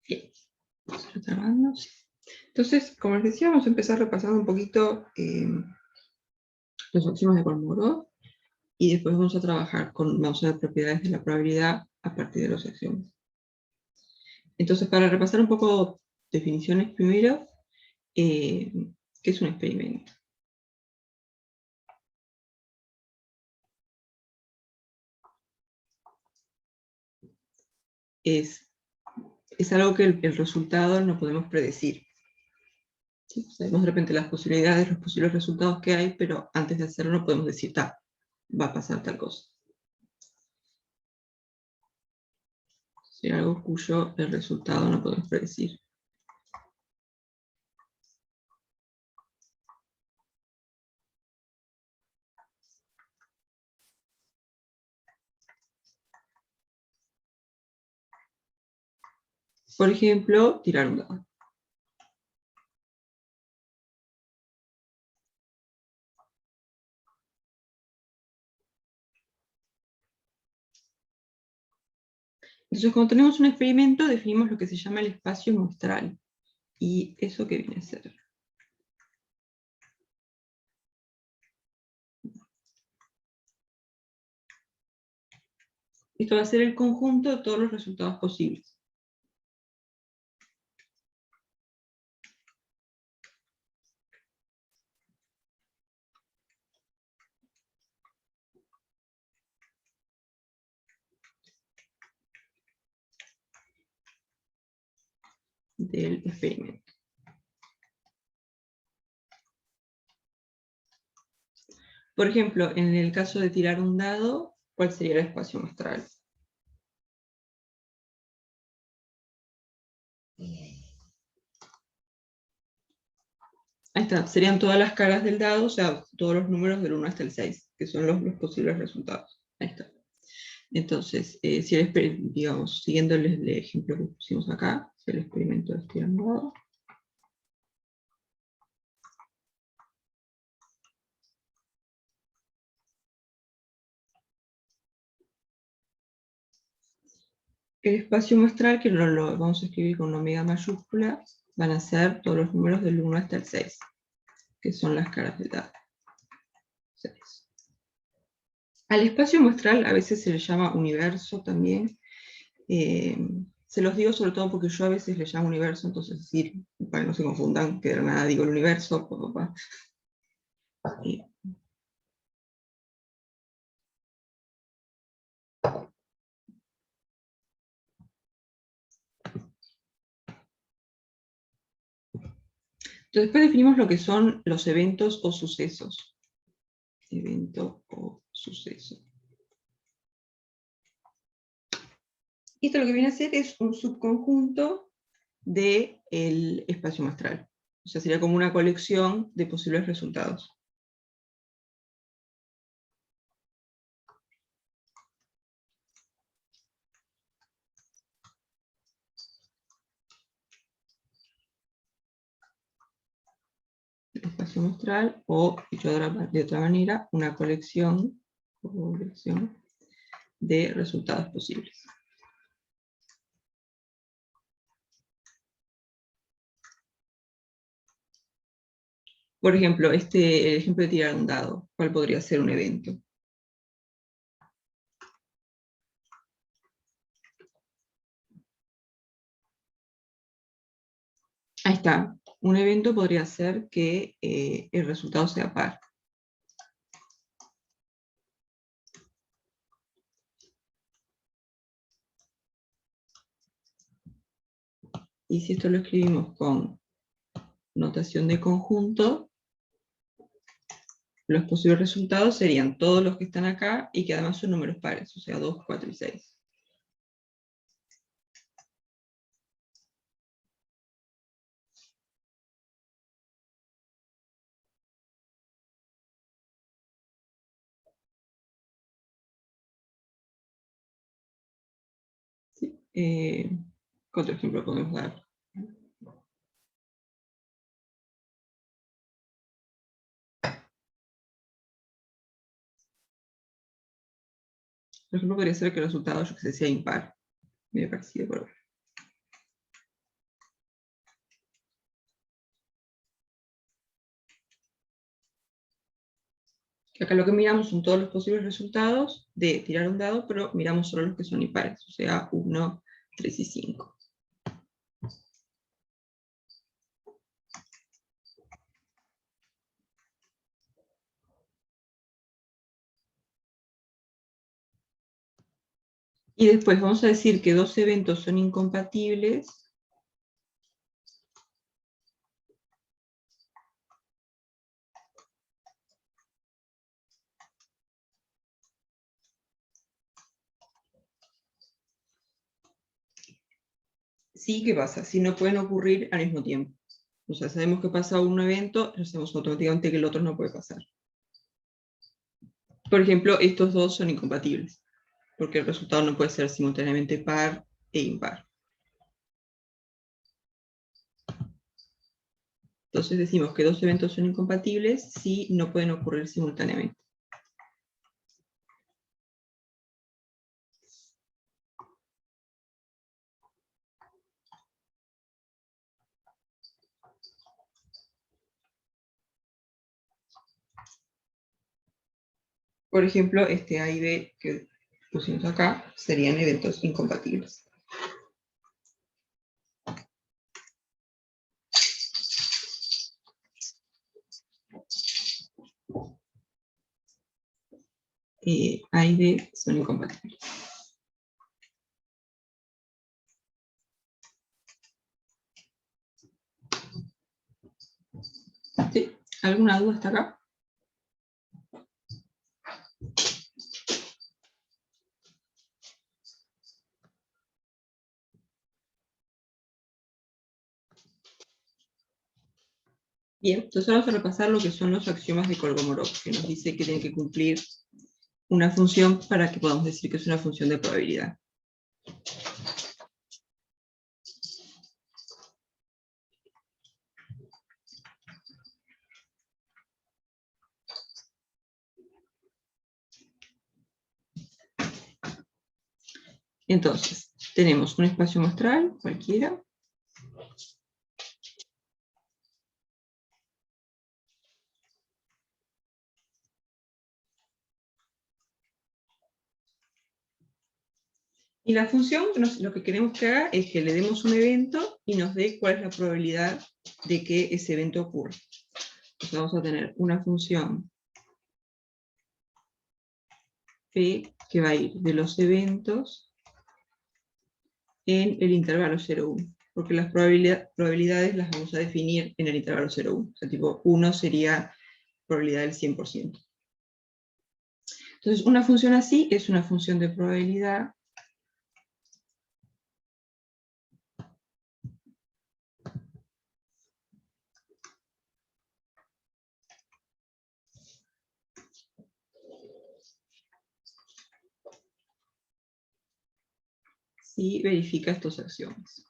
Bien, vamos a ir trabajando, sí. Entonces, como les decía, vamos a empezar repasando un poquito los axiomas de Kolmogorov y después vamos a trabajar vamos a ver propiedades de la probabilidad a partir de los axiomas. Entonces, para repasar un poco definiciones primero, ¿qué es un experimento? Es algo que el resultado no podemos predecir. ¿Sí? Sabemos de repente las posibilidades, los posibles resultados que hay, pero antes de hacerlo no podemos decir, va a pasar tal cosa. Es algo cuyo el resultado no podemos predecir. Por ejemplo, tirar un dado. Entonces, cuando tenemos un experimento, definimos lo que se llama el espacio muestral. ¿Y eso qué viene a ser? Esto va a ser el conjunto de todos los resultados posibles. Del experimento. Por ejemplo, en el caso de tirar un dado, ¿cuál sería el espacio muestral? Ahí está, serían todas las caras del dado, o sea, todos los números del 1 hasta el 6, que son los posibles resultados. Ahí está. Entonces, si digamos, siguiendo el ejemplo que pusimos acá, si el experimento es tirar un dado. El espacio muestral, que lo vamos a escribir con omega mayúscula, van a ser todos los números del 1 hasta el 6, que son las caras del dado. 6. Al espacio muestral a veces se le llama universo también. Se los digo sobre todo porque yo a veces le llamo universo, entonces decir, para que no se confundan, que de nada digo el universo. Entonces, después definimos lo que son los eventos o sucesos. Evento o suceso. Y esto lo que viene a ser es un subconjunto del espacio muestral. O sea, sería como una colección de posibles resultados. El espacio muestral, o dicho de otra manera, una colección de resultados posibles. Por ejemplo, el ejemplo de tirar un dado, ¿cuál podría ser un evento? Ahí está. Un evento podría ser que el resultado sea par. Y si esto lo escribimos con notación de conjunto, los posibles resultados serían todos los que están acá y que además son números pares, o sea, 2, 4 y 6. Sí. ¿Qué otro ejemplo podemos dar? Por ejemplo, podría ser que el resultado, yo que sé, sea impar. Medio parecido por ahora. Acá lo que miramos son todos los posibles resultados de tirar un dado, pero miramos solo los que son impares, o sea, 1, 3 y 5. Y después vamos a decir que dos eventos son incompatibles si, ¿qué pasa? Si no pueden ocurrir al mismo tiempo. O sea, sabemos que pasa un evento, sabemos automáticamente que el otro no puede pasar. Por ejemplo, estos dos son incompatibles, porque el resultado no puede ser simultáneamente par e impar. Entonces decimos que dos eventos son incompatibles si no pueden ocurrir simultáneamente. Por ejemplo, este A y B que pusimos acá serían eventos incompatibles. A y B son incompatibles. ¿Sí? ¿Alguna duda hasta acá? Bien, entonces vamos a repasar lo que son los axiomas de Kolmogorov, que nos dice que tiene que cumplir una función para que podamos decir que es una función de probabilidad. Entonces, tenemos un espacio muestral, cualquiera. Y la función, lo que queremos que haga es que le demos un evento y nos dé cuál es la probabilidad de que ese evento ocurra. Entonces vamos a tener una función P que va a ir de los eventos en el intervalo 0,1. Porque las probabilidades las vamos a definir en el intervalo 0,1. O sea, tipo 1 sería probabilidad del 100%. Entonces, una función así es una función de probabilidad si verifica estos axiomas.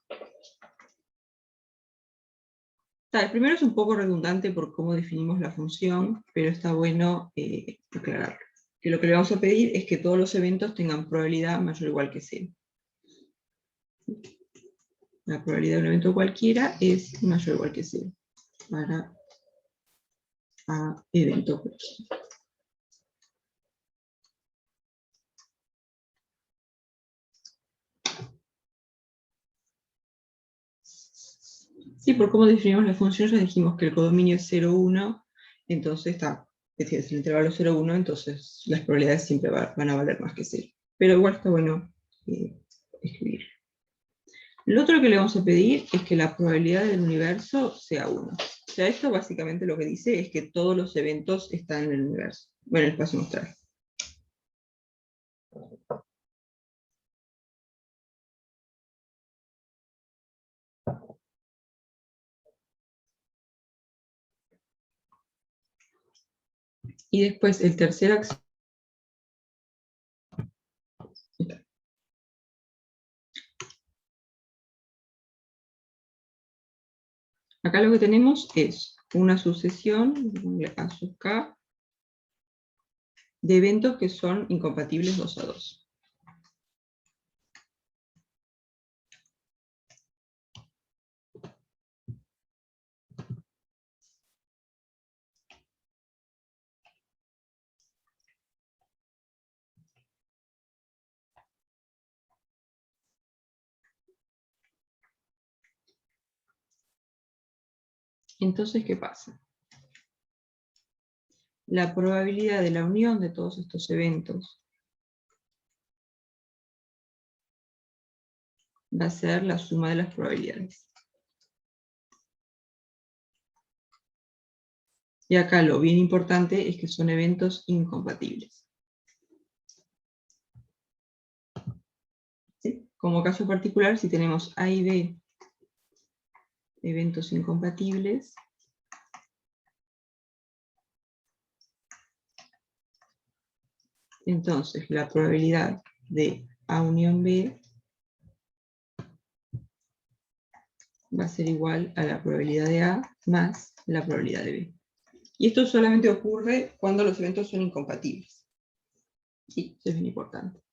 El primero es un poco redundante por cómo definimos la función, pero está bueno aclararlo. Que lo que le vamos a pedir es que todos los eventos tengan probabilidad mayor o igual que 0. La probabilidad de un evento cualquiera es mayor o igual que 0 para A evento cualquiera. Sí, por cómo definimos la función ya dijimos que el codominio es 0, 1, entonces está, es decir, es el intervalo 0, 1, entonces las probabilidades siempre van a valer más que 0. Pero igual está bueno escribir. Lo otro que le vamos a pedir es que la probabilidad del universo sea 1. O sea, esto básicamente lo que dice es que todos los eventos están en el universo, bueno, en el espacio muestral. Y después el tercer axioma. Acá lo que tenemos es una sucesión, A sub K, de eventos que son incompatibles 2 a 2. Entonces, ¿qué pasa? La probabilidad de la unión de todos estos eventos va a ser la suma de las probabilidades. Y acá lo bien importante es que son eventos incompatibles. ¿Sí? Como caso particular, si tenemos A y B eventos incompatibles, entonces la probabilidad de A unión B va a ser igual a la probabilidad de A más la probabilidad de B. Y esto solamente ocurre cuando los eventos son incompatibles. Sí, eso es bien importante.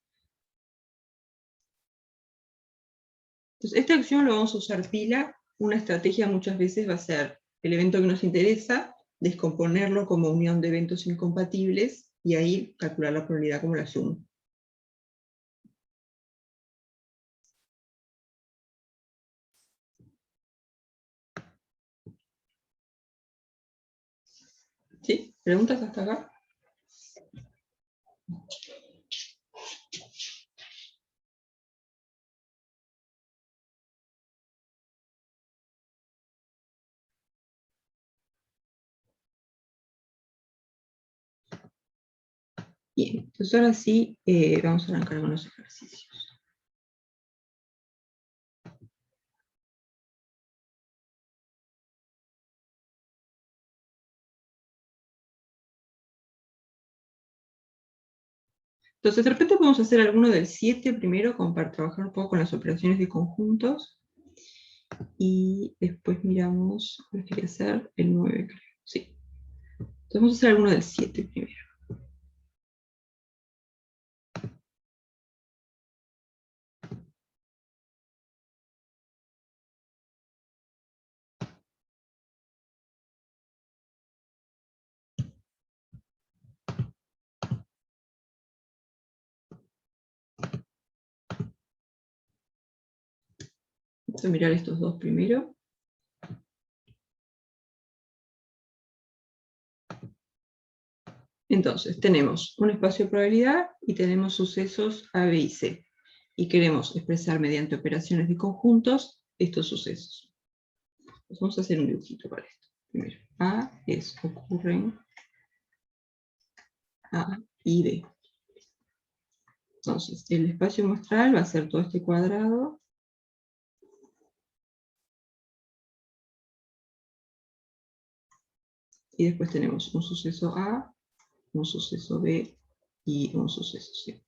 Entonces, esta acción lo vamos a usar pila. Una estrategia muchas veces va a ser el evento que nos interesa, descomponerlo como unión de eventos incompatibles, y ahí calcular la probabilidad como la suma. ¿Sí? ¿Preguntas hasta acá? Bien, entonces ahora sí vamos a arrancar con los ejercicios. Entonces de repente podemos hacer alguno del 7 primero, como para trabajar un poco con las operaciones de conjuntos. Y después miramos, ¿cuál quería hacer? El 9, creo. Sí. Entonces vamos a hacer alguno del 7 primero. Vamos a mirar estos dos primero. Entonces, tenemos un espacio de probabilidad y tenemos sucesos A, B y C. Y queremos expresar mediante operaciones de conjuntos estos sucesos. Entonces vamos a hacer un dibujito para esto. Primero, A es ocurren A y B. Entonces, el espacio muestral va a ser todo este cuadrado. Y después tenemos un suceso A, un suceso B y un suceso C.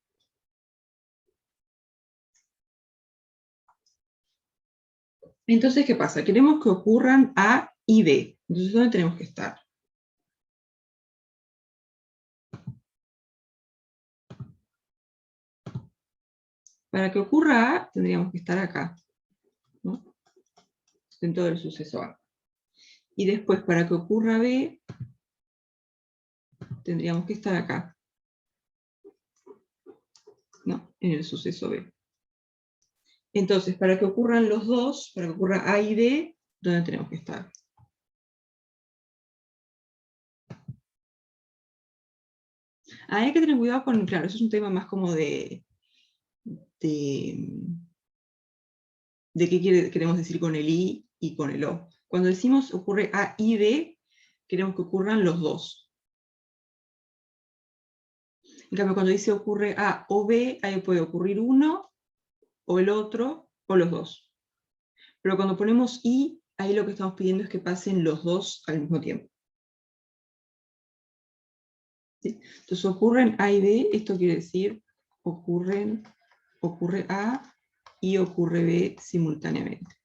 Entonces, ¿qué pasa? Queremos que ocurran A y B. Entonces, ¿dónde tenemos que estar? Para que ocurra A, tendríamos que estar acá, ¿no? Dentro del suceso A. Y después, para que ocurra B, tendríamos que estar acá, ¿no? En el suceso B. Entonces, para que ocurran los dos, para que ocurra A y B, ¿dónde tenemos que estar? Hay que tener cuidado con, claro, eso es un tema más como de qué queremos decir con el I y con el O. Cuando decimos ocurre A y B, queremos que ocurran los dos. En cambio, cuando dice ocurre A o B, ahí puede ocurrir uno, o el otro, o los dos. Pero cuando ponemos I, ahí lo que estamos pidiendo es que pasen los dos al mismo tiempo. ¿Sí? Entonces ocurren A y B, esto quiere decir ocurre A y ocurre B simultáneamente.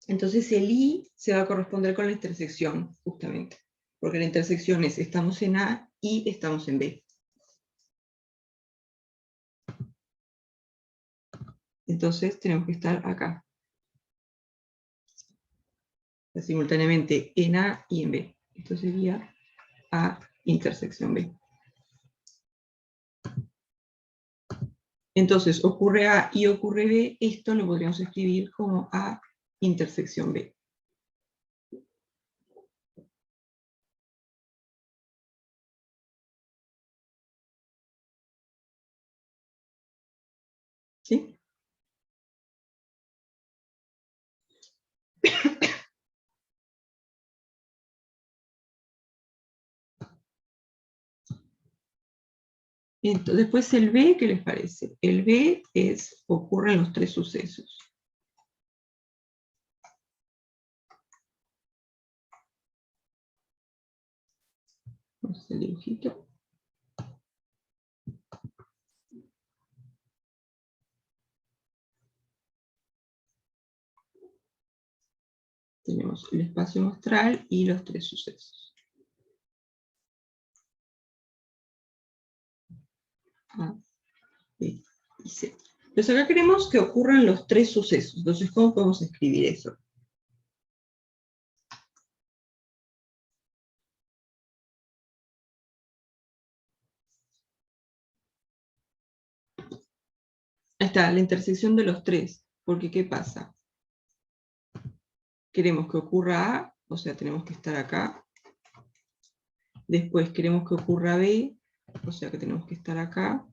Entonces el I se va a corresponder con la intersección, justamente. Porque la intersección es estamos en A y estamos en B. Entonces tenemos que estar acá. Simultáneamente en A y en B. Esto sería A intersección B. Entonces, ocurre A y ocurre B, esto lo podríamos escribir como A intersección B. ¿Sí? Entonces, después el B, ¿qué les parece? El B ocurren los tres sucesos. Vamos a hacer el dibujito. Tenemos el espacio muestral y los tres sucesos. A, B y C. Entonces acá queremos que ocurran los tres sucesos. Entonces, ¿cómo podemos escribir eso? Ahí está, la intersección de los tres. Porque, ¿qué pasa? Queremos que ocurra A, o sea, tenemos que estar acá. Después queremos que ocurra B, o sea que tenemos que estar acá.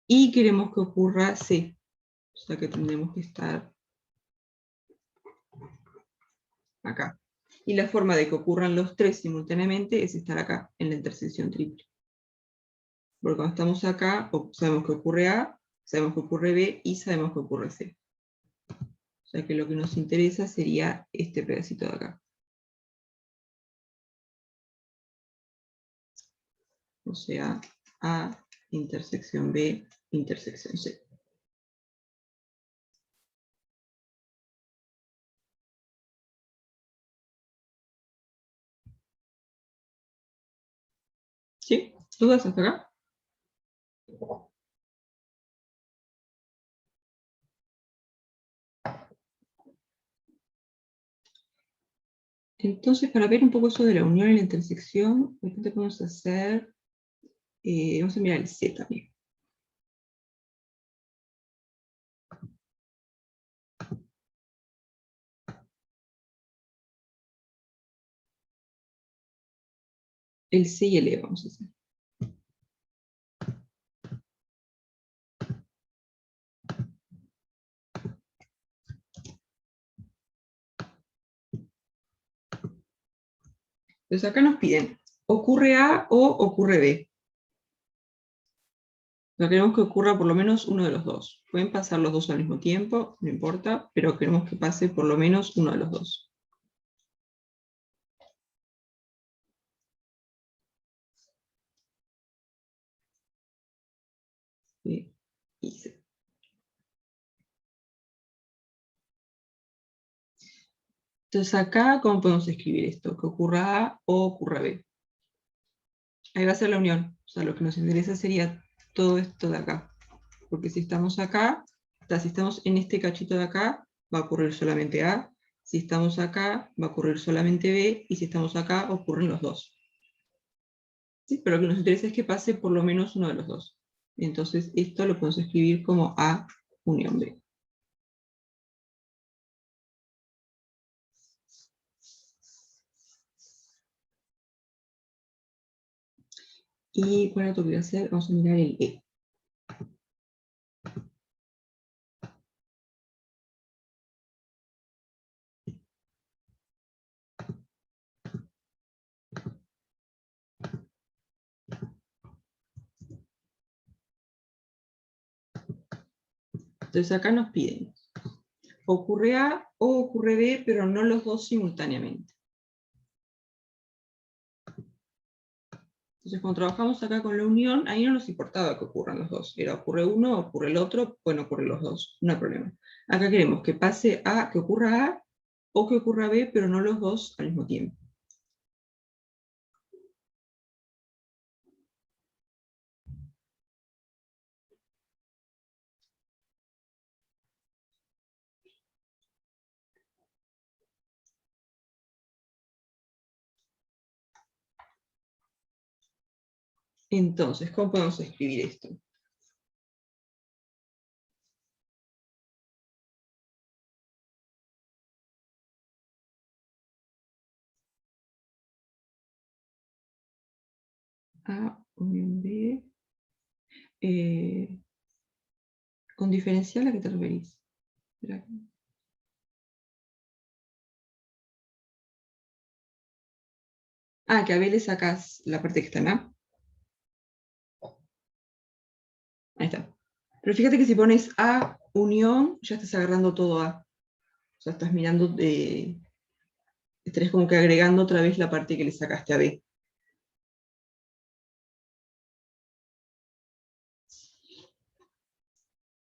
Y queremos que ocurra C, o sea que tendremos que estar acá. Y la forma de que ocurran los tres simultáneamente es estar acá, en la intersección triple. Porque cuando estamos acá, sabemos que ocurre A, sabemos que ocurre B y sabemos que ocurre C. O sea que lo que nos interesa sería este pedacito de acá. O sea, A intersección B intersección C. ¿Sí? ¿Dudas hasta acá? Entonces, para ver un poco eso de la unión y la intersección, de repente podemos hacer, vamos a mirar el C también. El C y el E vamos a hacer. Entonces acá nos piden, ¿ocurre A o ocurre B? No queremos que ocurra por lo menos uno de los dos. Pueden pasar los dos al mismo tiempo, no importa, pero queremos que pase por lo menos uno de los dos. B y C. Entonces acá, ¿cómo podemos escribir esto? Que ocurra A o ocurra B. Ahí va a ser la unión. O sea, lo que nos interesa sería todo esto de acá. Porque si estamos acá, o sea, si estamos en este cachito de acá, va a ocurrir solamente A. Si estamos acá, va a ocurrir solamente B. Y si estamos acá, ocurren los dos. ¿Sí? Pero lo que nos interesa es que pase por lo menos uno de los dos. Entonces, esto lo podemos escribir como A unión B. ¿Y cuál otro que voy a hacer? Vamos a mirar el E. Entonces acá nos piden, ocurre A o ocurre B, pero no los dos simultáneamente. Entonces cuando trabajamos acá con la unión, ahí no nos importaba que ocurran los dos. Era ocurre uno, ocurre el otro, bueno, ocurren los dos, no hay problema. Acá queremos que pase A, que ocurra A, o que ocurra B, pero no los dos al mismo tiempo. Entonces, ¿cómo podemos escribir esto? A unión B. ¿Con diferencial a qué te referís? Espera. Ah, que a B le sacas la parte que está en A. Ahí está. Pero fíjate que si pones A unión, ya estás agarrando todo A. O sea, estás mirando, estarías como que agregando otra vez la parte que le sacaste a B.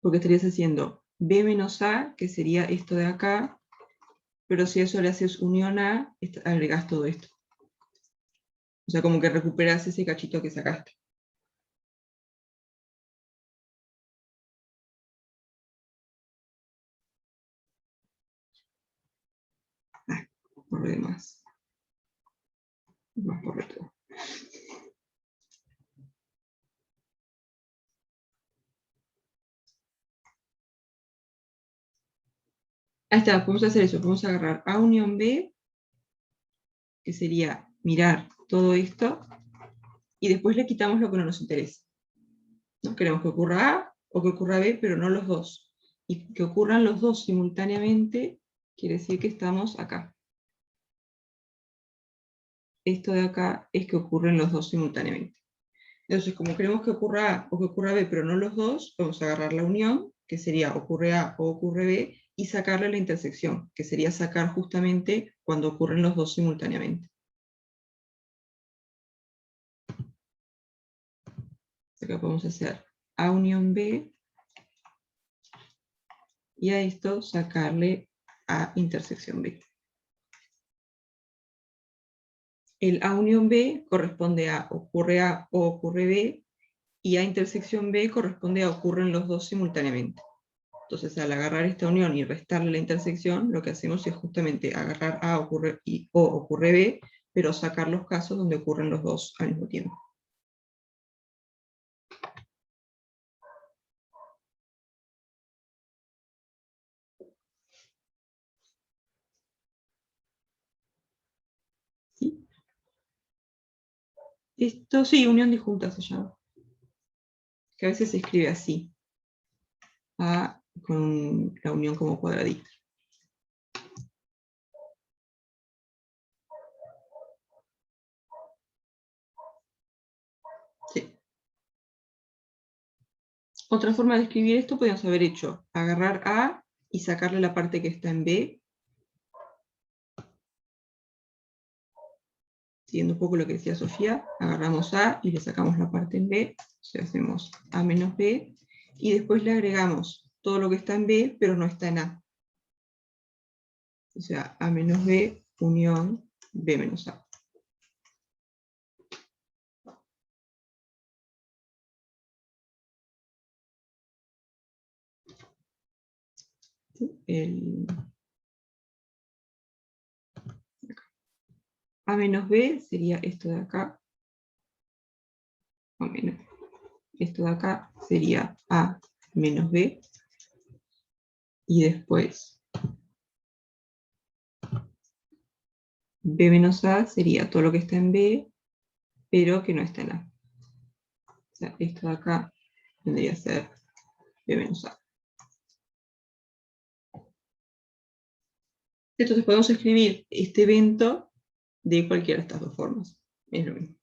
Porque estarías haciendo B menos A, que sería esto de acá, pero si a eso le haces unión A, agregás todo esto. O sea, como que recuperas ese cachito que sacaste. Por lo demás. Más por todo. Ahí está, podemos hacer eso. Podemos agarrar A unión B, que sería mirar todo esto, y después le quitamos lo que no nos interesa. No queremos que ocurra A o que ocurra B, pero no los dos. Y que ocurran los dos simultáneamente quiere decir que estamos acá. Esto de acá es que ocurren los dos simultáneamente. Entonces, como queremos que ocurra A o que ocurra B, pero no los dos, vamos a agarrar la unión, que sería ocurre A o ocurre B, y sacarle la intersección, que sería sacar justamente cuando ocurren los dos simultáneamente. Acá podemos hacer A unión B, y a esto sacarle A intersección B. El A unión B corresponde a A o ocurre B, y A intersección B corresponde a ocurren los dos simultáneamente. Entonces, al agarrar esta unión y restarle la intersección, lo que hacemos es justamente agarrar A o ocurre B, pero sacar los casos donde ocurren los dos al mismo tiempo. ¿Sí? Esto sí, unión disjunta se llama. Que a veces se escribe así. A con la unión como cuadradita. Sí. Otra forma de escribir esto podríamos haber hecho agarrar A y sacarle la parte que está en B, siguiendo un poco lo que decía Sofía, agarramos A y le sacamos la parte en B, o sea, hacemos A menos B, y después le agregamos todo lo que está en B, pero no está en A. O sea, A menos B unión B menos A. El A menos B sería esto de acá, o menos. Esto de acá sería A menos B, y después B menos A sería todo lo que está en B, pero que no está en A. O sea, esto de acá tendría que ser B menos A. Entonces podemos escribir este evento de cualquiera de estas dos formas. Es lo mismo.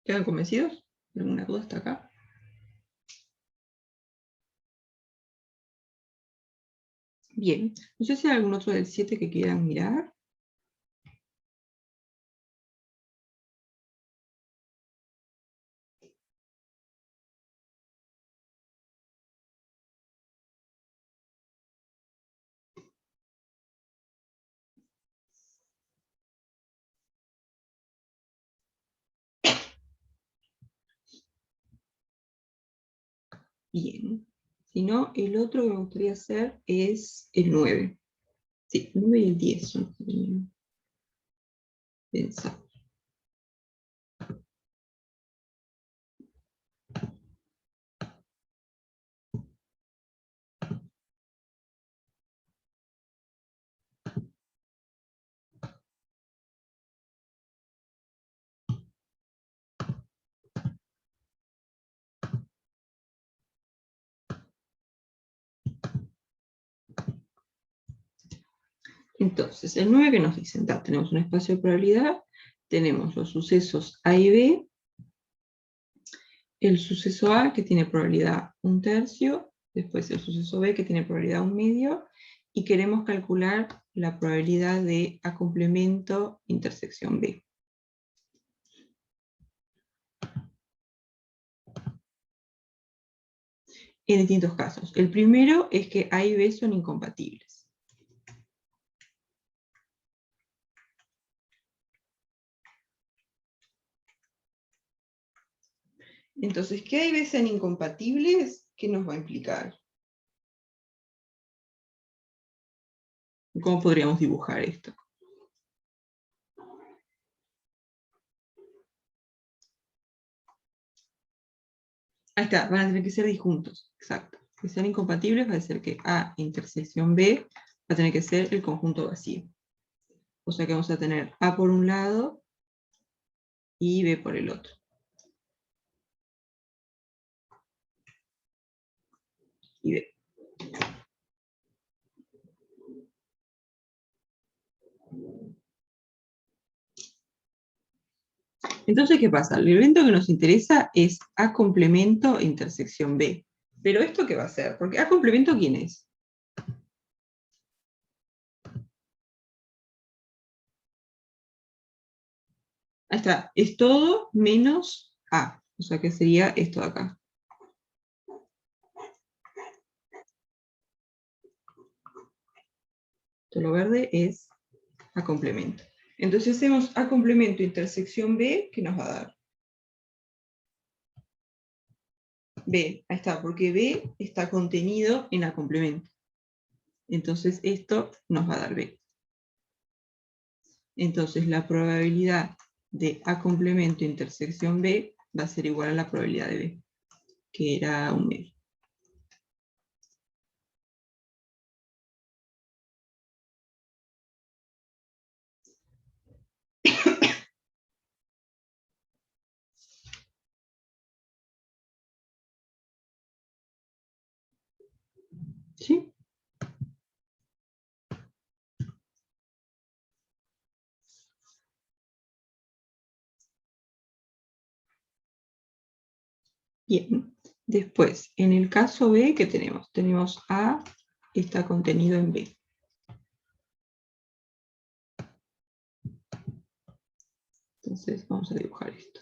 ¿Quedan convencidos? ¿Alguna duda hasta acá? Bien. No sé si hay algún otro del 7 que quieran mirar. Bien. Si no, el otro que me gustaría hacer es el 9. Sí, el 9 y el 10 son los que tenía pensado. Entonces, el 9 que nos dicen, tenemos un espacio de probabilidad, tenemos los sucesos A y B, el suceso A que tiene probabilidad 1/3, después el suceso B que tiene probabilidad 1/2, y queremos calcular la probabilidad de A complemento intersección B. En distintos casos. El primero es que A y B son incompatibles. Entonces, que A y B sean incompatibles, ¿qué nos va a implicar? ¿Cómo podríamos dibujar esto? Ahí está, van a tener que ser disjuntos, exacto. Que sean incompatibles va a ser que A intersección B va a tener que ser el conjunto vacío. O sea que vamos a tener A por un lado y B por el otro. Y B. Entonces, ¿qué pasa? El evento que nos interesa es A complemento intersección B. Pero ¿esto qué va a ser? Porque A complemento, ¿quién es? Ahí está, es todo menos A. O sea que sería esto de acá. Todo lo verde es A complemento. Entonces hacemos A complemento intersección B, ¿qué nos va a dar? B, ahí está, porque B está contenido en A complemento. Entonces esto nos va a dar B. Entonces la probabilidad de A complemento intersección B va a ser igual a la probabilidad de B, que era 1/2. ¿Sí? Bien. Después, en el caso B, ¿qué tenemos? Tenemos A está contenido en B. Entonces vamos a dibujar esto.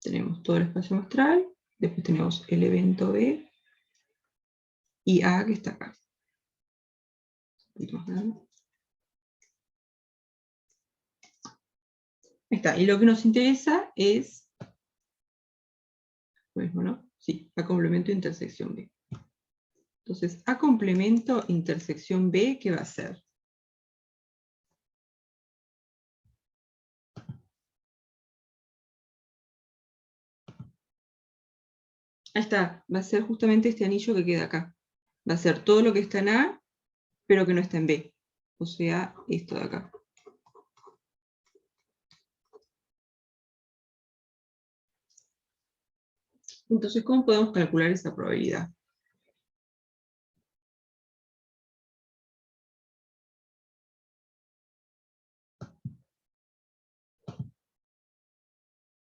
Tenemos todo el espacio muestral, después tenemos el evento B y A que está acá. Un poquito más grande. Ahí está, y lo que nos interesa es, pues bueno, sí, A complemento intersección B. Entonces, A complemento intersección B, ¿qué va a ser? Ahí está, va a ser justamente este anillo que queda acá. Va a ser todo lo que está en A, pero que no está en B. O sea, esto de acá. Entonces, ¿cómo podemos calcular esa probabilidad?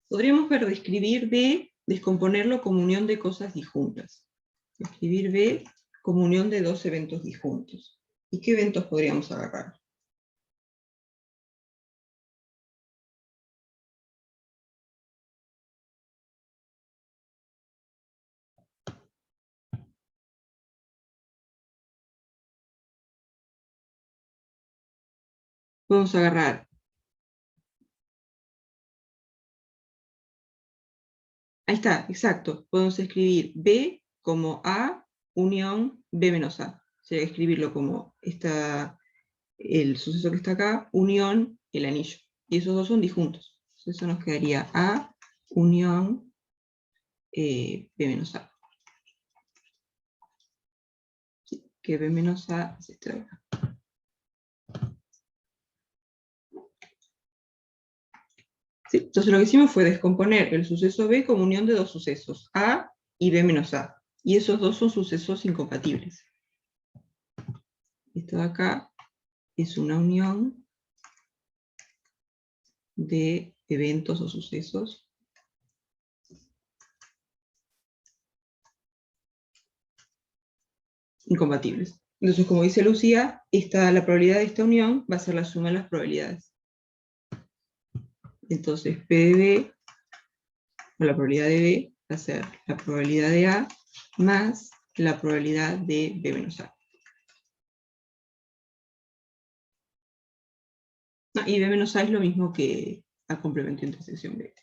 Podríamos ver describir B, descomponerlo como unión de cosas disjuntas. Escribir B como unión de dos eventos disjuntos. ¿Y qué eventos podríamos agarrar? Podemos agarrar Ahí está, exacto. Podemos escribir B como A unión B menos A. Sería escribirlo como el suceso que está acá, unión el anillo. Y esos dos son disjuntos. Entonces eso nos quedaría A unión B menos A. Sí, que B menos A es este de acá. Sí, entonces lo que hicimos fue descomponer el suceso B como unión de dos sucesos, A y B menos A. Y esos dos son sucesos incompatibles. Esto de acá es una unión de eventos o sucesos incompatibles. Entonces, como dice Lucía, la probabilidad de esta unión va a ser la suma de las probabilidades. Entonces, P de B, o la probabilidad de B, va a ser la probabilidad de A más la probabilidad de B menos A. No, y B menos A es lo mismo que A complemento de intersección B.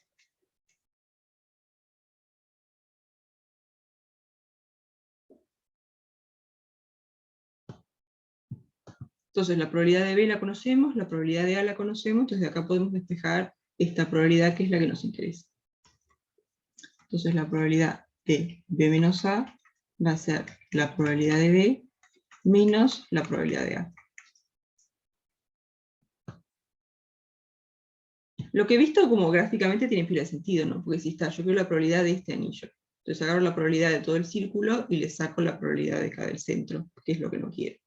Entonces la probabilidad de B la conocemos, la probabilidad de A la conocemos, entonces de acá podemos despejar esta probabilidad que es la que nos interesa. Entonces la probabilidad de B menos A va a ser la probabilidad de B menos la probabilidad de A. Lo que he visto como gráficamente tiene pila de sentido, ¿no? Porque si está, yo quiero la probabilidad de este anillo. Entonces agarro la probabilidad de todo el círculo y le saco la probabilidad de acá del centro, que es lo que no quiero.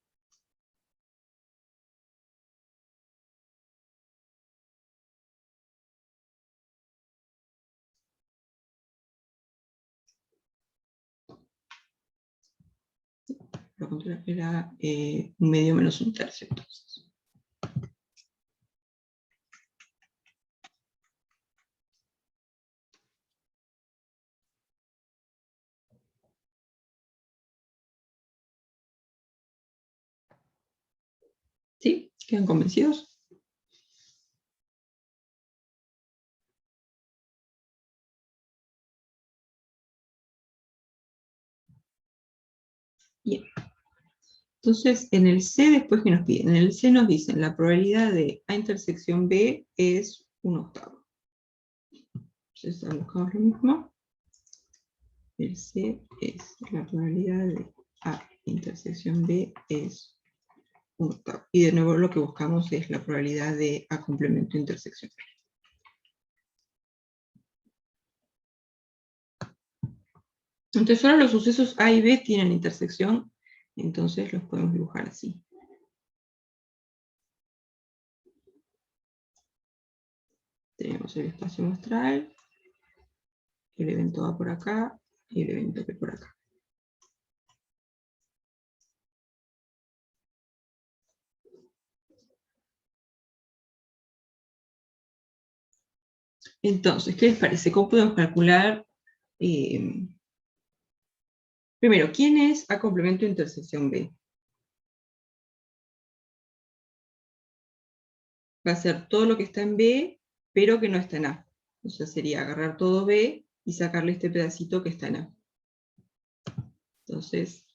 Lo contrario era un medio menos un tercio, entonces. ¿Sí? ¿Quedan convencidos? Bien. Entonces, en el C, después que nos piden, en el C nos dicen, la probabilidad de A intersección B es 1/8. Entonces, buscamos lo mismo. El C es la probabilidad de A intersección B es 1/8. Y de nuevo lo que buscamos es la probabilidad de A complemento de intersección B. Entonces, ahora los sucesos A y B tienen intersección, entonces los podemos dibujar así. Tenemos el espacio muestral, el evento A por acá y el evento B por acá. Entonces, ¿qué les parece? ¿Cómo podemos calcular? Primero, ¿quién es A complemento de intersección B? Va a ser todo lo que está en B, pero que no está en A. O sea, sería agarrar todo B y sacarle este pedacito que está en A. Entonces,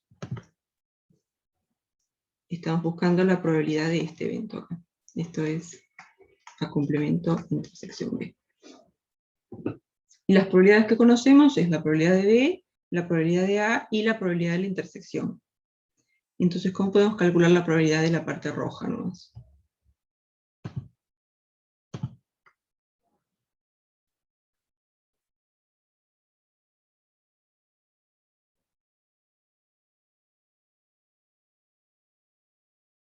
estamos buscando la probabilidad de este evento acá. Esto es A complemento de intersección B. Y las probabilidades que conocemos es la probabilidad de B, la probabilidad de A y la probabilidad de la intersección. Entonces, ¿cómo podemos calcular la probabilidad de la parte roja nomás?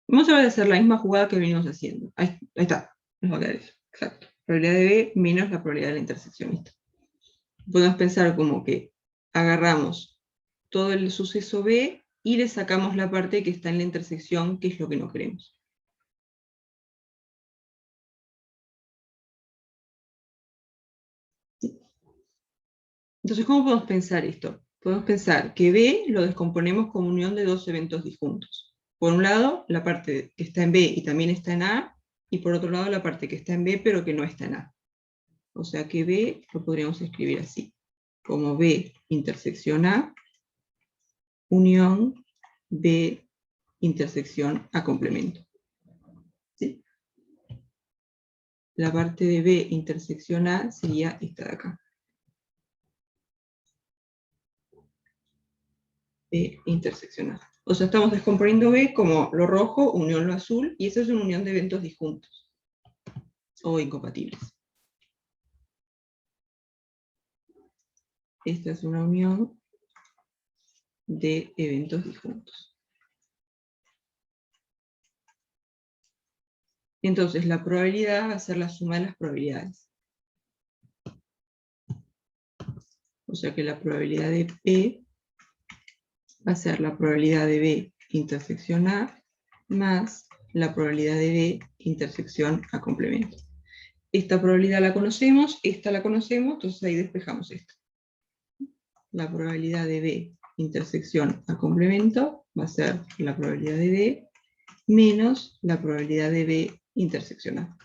Vamos a hacer la misma jugada que venimos haciendo. Ahí está, nos va a quedar eso. Exacto. Probabilidad de B menos la probabilidad de la intersección. Podemos pensar como que agarramos todo el suceso B y le sacamos la parte que está en la intersección, que es lo que no queremos. Entonces, ¿cómo podemos pensar esto? Podemos pensar que B lo descomponemos como unión de dos eventos disjuntos. Por un lado, la parte que está en B y también está en A, y por otro lado, la parte que está en B pero que no está en A. O sea que B lo podríamos escribir así. como B intersección A, unión B intersección A complemento. ¿Sí? La parte de B intersección A sería esta de acá. B intersección A. O sea, estamos descomponiendo B como lo rojo, unión lo azul, y esa es una unión de eventos disjuntos o incompatibles. Esta es una unión de eventos disjuntos. Entonces, la probabilidad va a ser la suma de las probabilidades. O sea que la probabilidad de P va a ser la probabilidad de B intersección A más la probabilidad de B intersección A complemento. Esta probabilidad la conocemos, esta la conocemos, entonces ahí despejamos esto. La probabilidad de B intersección A complemento va a ser la probabilidad de B menos la probabilidad de B intersección A.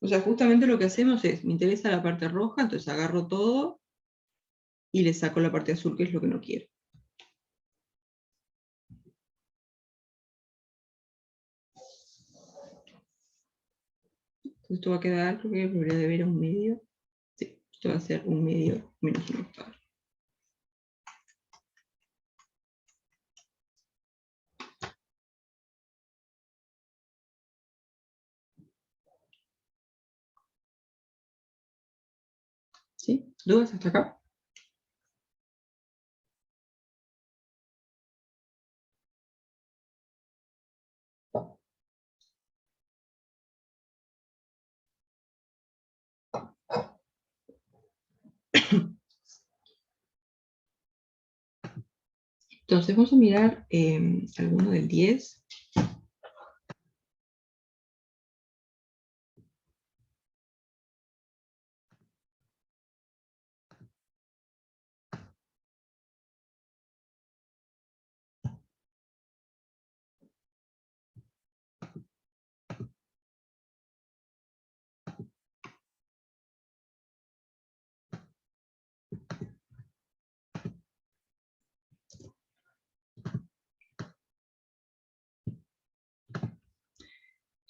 O sea, justamente lo que hacemos es, me interesa la parte roja, entonces agarro todo y le saco la parte azul, que es lo que no quiero. Entonces esto va a quedar, creo que la probabilidad de B era un medio. Sí, esto va a ser un medio menos un octavo. ¿Sí? ¿Dudas hasta acá? Entonces vamos a mirar alguno del 10.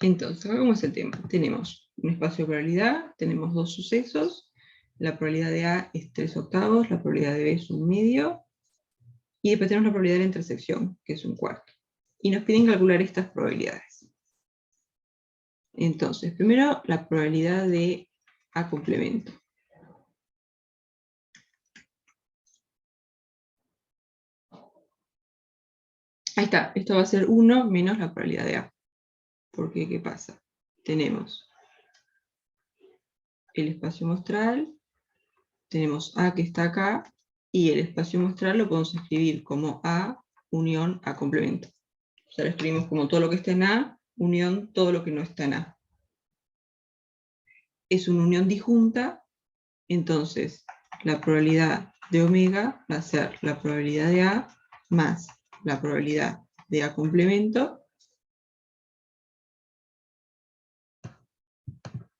Entonces, acá cómo es el tema. Tenemos un espacio de probabilidad, tenemos dos sucesos, la probabilidad de A es 3/8, la probabilidad de B es un medio, y después tenemos la probabilidad de la intersección, que es un cuarto. Y nos piden calcular estas probabilidades. Entonces, primero la probabilidad de A complemento. Ahí está, esto va a ser 1 menos la probabilidad de A. Porque, ¿qué pasa? Tenemos el espacio muestral, tenemos A que está acá, y el espacio muestral lo podemos escribir como A unión A complemento. O sea, lo escribimos como todo lo que está en A, unión todo lo que no está en A. Es una unión disjunta, entonces la probabilidad de omega va a ser la probabilidad de A más la probabilidad de A complemento.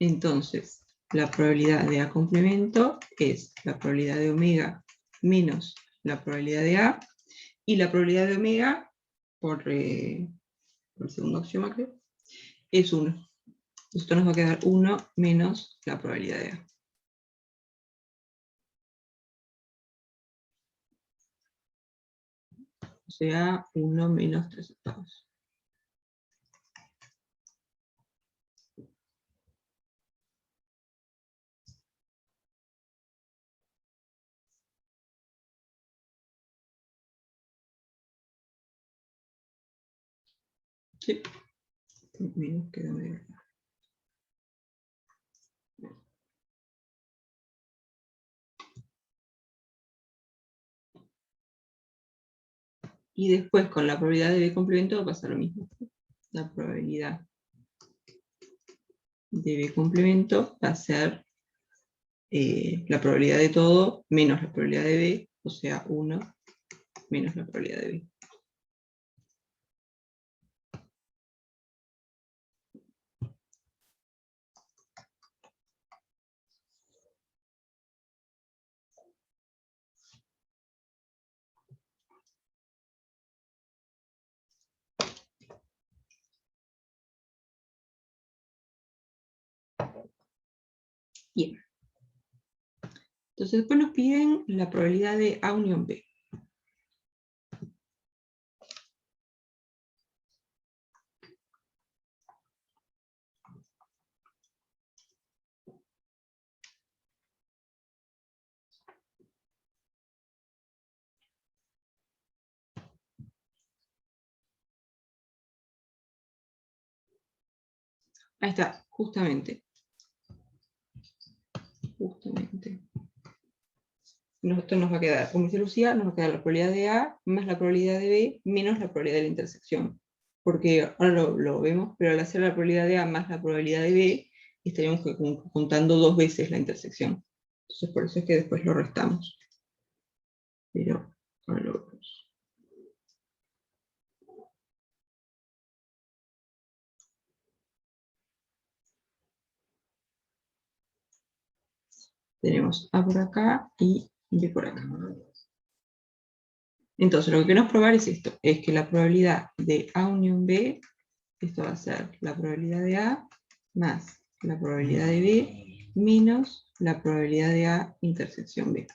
Entonces, la probabilidad de A complemento es la probabilidad de omega menos la probabilidad de A, y la probabilidad de omega, por el segundo axioma creo, es 1. Esto nos va a quedar 1 menos la probabilidad de A. O sea, 1 menos 3/8. Sí. Menos queda medio. Y después con la probabilidad de B complemento va a pasar lo mismo. La probabilidad de B complemento va a ser la probabilidad de todo menos la probabilidad de B, o sea, 1 menos la probabilidad de B. Bien. Entonces después nos piden la probabilidad de A unión B. Ahí está, justamente. Esto nos va a quedar, como dice Lucía, nos va a quedar la probabilidad de A más la probabilidad de B menos la probabilidad de la intersección. Porque ahora lo vemos, pero al hacer la probabilidad de A más la probabilidad de B, estaríamos contando 2 veces la intersección. Entonces por eso es que después lo restamos. Pero ahora lo vemos. Tenemos A por acá y B por acá. Entonces lo que queremos probar es esto, es que la probabilidad de A unión B, esto va a ser la probabilidad de A más la probabilidad de B menos la probabilidad de A intersección B.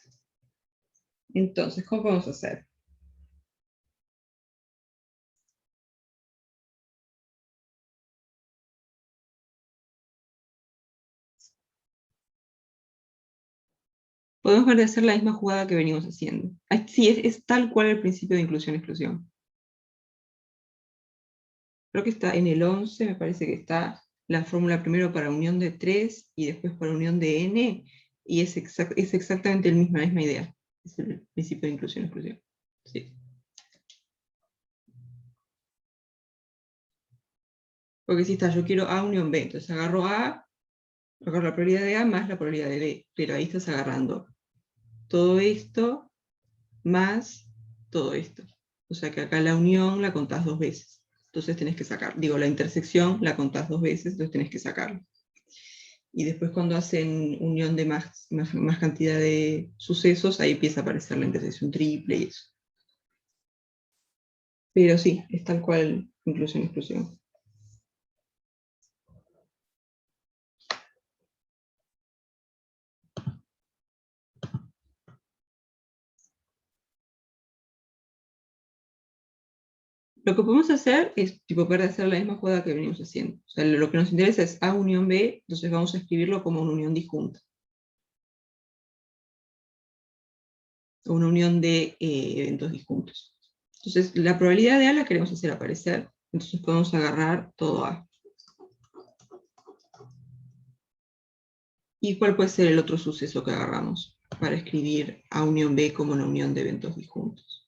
Entonces, ¿cómo podemos hacer? Podemos volver a hacer la misma jugada que venimos haciendo. Sí, es tal cual el principio de inclusión-exclusión. Creo que está en el 11, me parece que está la fórmula primero para unión de 3 y después para unión de n, y es exactamente la misma idea. Es el principio de inclusión-exclusión. Sí. Porque si está, yo quiero A unión B, entonces agarro A, agarro la probabilidad de A más la probabilidad de B, pero ahí estás agarrando todo esto más todo esto. O sea que acá la unión la contás 2 veces. Entonces tenés que sacar, digo, la intersección la contás 2 veces, entonces tenés que sacarlo. Y después cuando hacen unión de más cantidad de sucesos, ahí empieza a aparecer la intersección triple y eso. Pero sí, es tal cual inclusión-exclusión. Lo que podemos hacer es tipo poder hacer la misma jugada que venimos haciendo. O sea, lo que nos interesa es A unión B, entonces vamos a escribirlo como una unión disjunta. O una unión de eventos disjuntos. Entonces, la probabilidad de A la queremos hacer aparecer. Entonces podemos agarrar todo A. ¿Y cuál puede ser el otro suceso que agarramos para escribir A unión B como una unión de eventos disjuntos?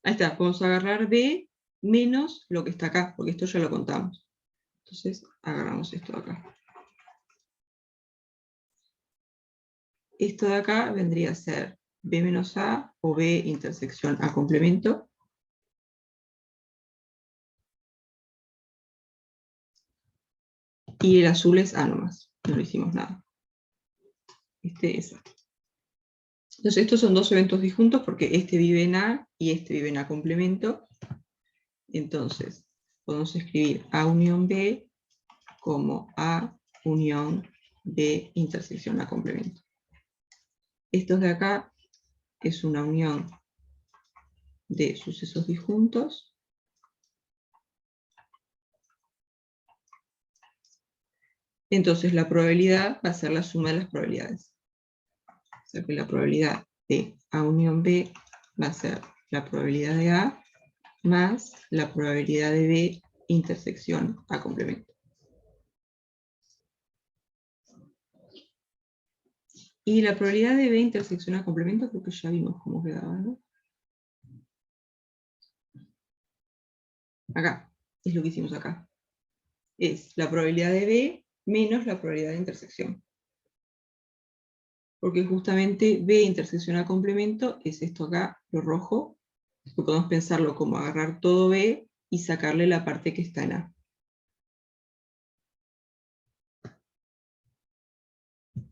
Ahí está, podemos agarrar B menos lo que está acá, porque esto ya lo contamos. Entonces, agarramos esto de acá. Esto de acá vendría a ser B menos A o B intersección A complemento. Y el azul es A nomás, no le hicimos nada. Este es A. Entonces estos son dos eventos disjuntos porque este vive en A y este vive en A complemento. Entonces podemos escribir A unión B como A unión B intersección A complemento. Estos de acá es una unión de sucesos disjuntos. Entonces la probabilidad va a ser la suma de las probabilidades. O sea que la probabilidad de A unión B va a ser la probabilidad de A más la probabilidad de B intersección A complemento. Y la probabilidad de B intersección A complemento creo que ya vimos cómo quedaba, ¿no? Acá, es lo que hicimos acá. Es la probabilidad de B menos la probabilidad de intersección. Porque justamente B intersección A complemento es esto acá, lo rojo, que podemos pensarlo como agarrar todo B y sacarle la parte que está en A.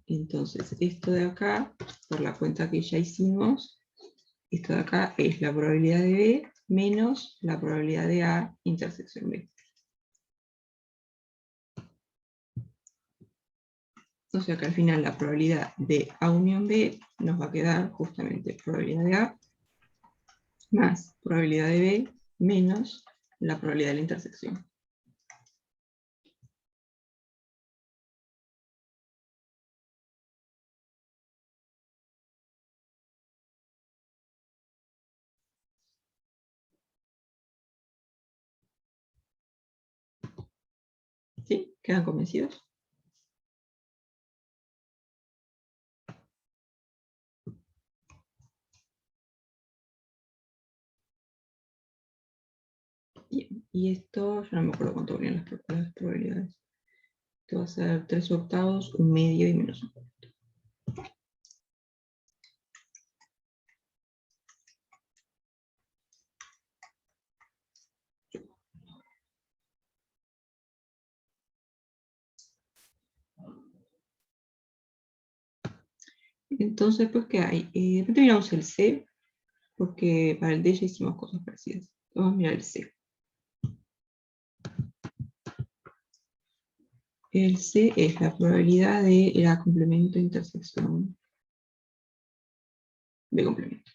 Entonces, esto de acá, por la cuenta que ya hicimos, esto de acá es la probabilidad de B menos la probabilidad de A intersección B. O sea que al final la probabilidad de A unión B nos va a quedar justamente probabilidad de A más probabilidad de B menos la probabilidad de la intersección. ¿Sí? ¿Quedan convencidos? Bien. Y esto, yo no me acuerdo cuánto venían las probabilidades. Esto va a ser 3/8, 1/2 y menos 1. Entonces, pues, ¿qué hay? Después miramos el C, porque para el D ya hicimos cosas parecidas. Vamos a mirar el C. El C es la probabilidad de la complemento intersección B complemento.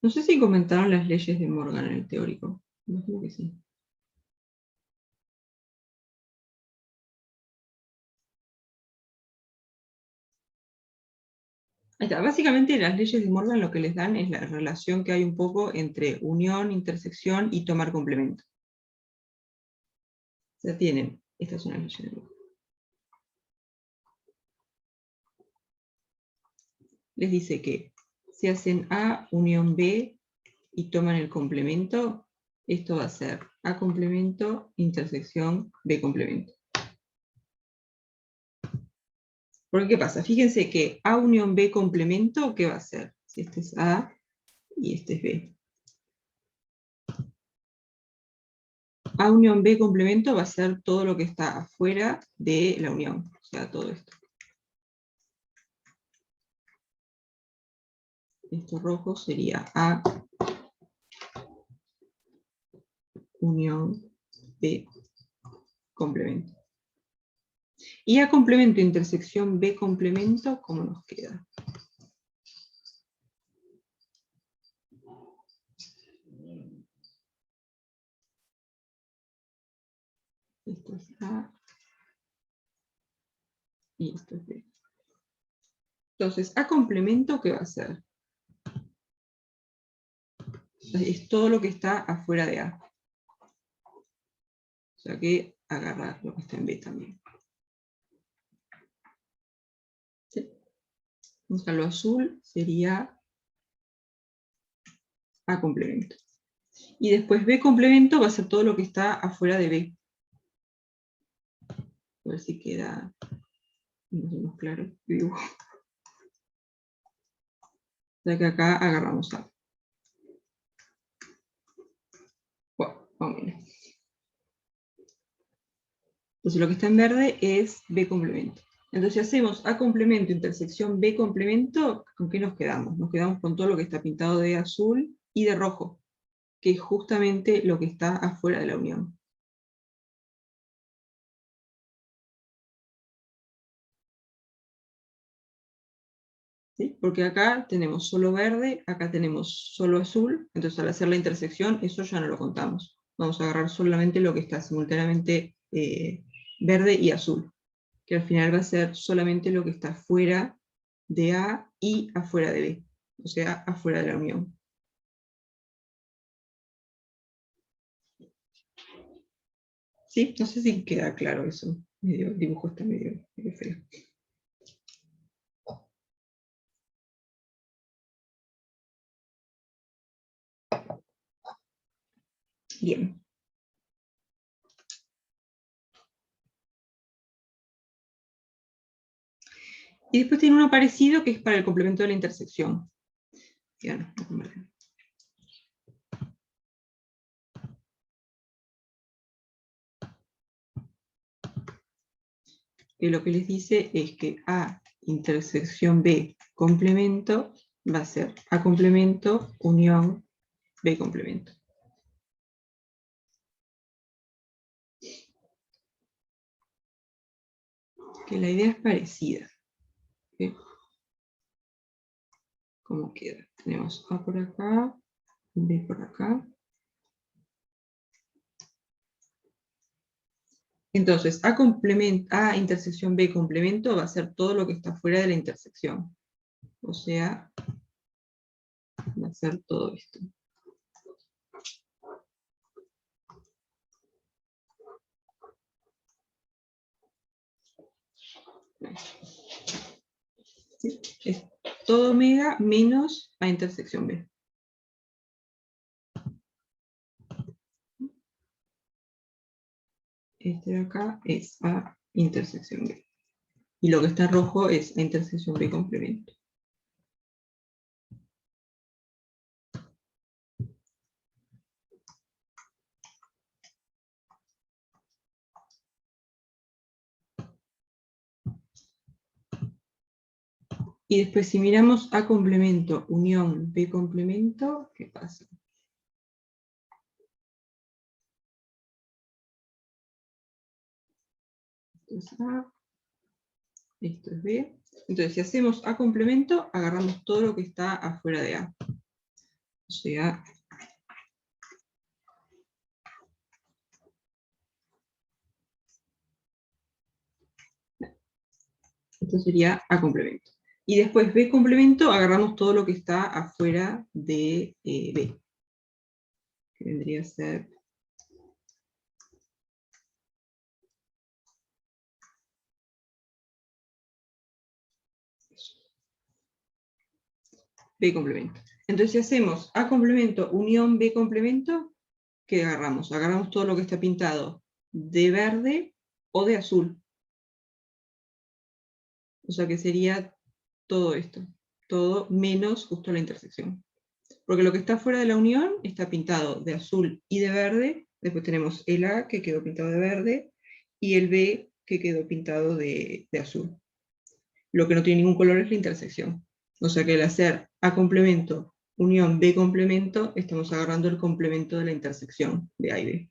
No sé si comentaron las leyes de Morgan en el teórico. Imagino que sí. Ahí está. Básicamente las leyes de Morgan lo que les dan es la relación que hay un poco entre unión, intersección y tomar complemento. O sea, tienen, estas son las leyes de Morgan. Les dice que si hacen A unión B y toman el complemento, esto va a ser A complemento, intersección, B complemento. Porque ¿qué pasa? Fíjense que A unión B complemento, ¿qué va a ser? Si este es A y este es B. A unión B complemento va a ser todo lo que está afuera de la unión, o sea, todo esto. Esto rojo sería A unión B complemento. Y A complemento intersección B complemento, ¿cómo nos queda? Esto es A y esto es B. Entonces, A complemento, ¿qué va a ser? Es todo lo que está afuera de A. O sea que agarra lo que está en B también. ¿Sí? O sea, lo azul sería A complemento. Y después B complemento va a ser todo lo que está afuera de B. A ver si queda más claro el dibujo. O sea que acá agarramos A. Bueno, más o menos. Entonces lo que está en verde es B complemento. Entonces si hacemos A complemento intersección B complemento, ¿con qué nos quedamos? Nos quedamos con todo lo que está pintado de azul y de rojo, que es justamente lo que está afuera de la unión. ¿Sí? Porque acá tenemos solo verde, acá tenemos solo azul, entonces al hacer la intersección eso ya no lo contamos. Vamos a agarrar solamente lo que está simultáneamente verde y azul, que al final va a ser solamente lo que está fuera de A y afuera de B, o sea, afuera de la unión. ¿Sí? No sé si queda claro eso. El dibujo está medio feo. Bien. Y después tiene uno parecido que es para el complemento de la intersección. Ya no, que lo que les dice es que A intersección B complemento va a ser A complemento unión B complemento. Que la idea es parecida. ¿Sí? ¿Cómo queda? Tenemos A por acá, B por acá. Entonces, A intersección B complemento va a ser todo lo que está fuera de la intersección. O sea, va a ser todo esto. ¿Sí? Es todo omega menos A intersección B. Este de acá es A intersección B. Y lo que está rojo es A intersección B complemento. Y después si miramos A complemento unión B complemento, ¿qué pasa? Esto es A, esto es B. Entonces si hacemos A complemento, agarramos todo lo que está afuera de A. O sea, esto sería A complemento. Y después B complemento, agarramos todo lo que está afuera de B. Que vendría a ser B complemento. Entonces si hacemos A complemento unión B complemento, ¿qué agarramos? Agarramos todo lo que está pintado de verde o de azul. O sea que sería todo esto. Todo menos justo la intersección. Porque lo que está fuera de la unión está pintado de azul y de verde. Después tenemos el A que quedó pintado de verde y el B que quedó pintado de azul. Lo que no tiene ningún color es la intersección. O sea que al hacer A complemento, unión B complemento, estamos agarrando el complemento de la intersección de A y B.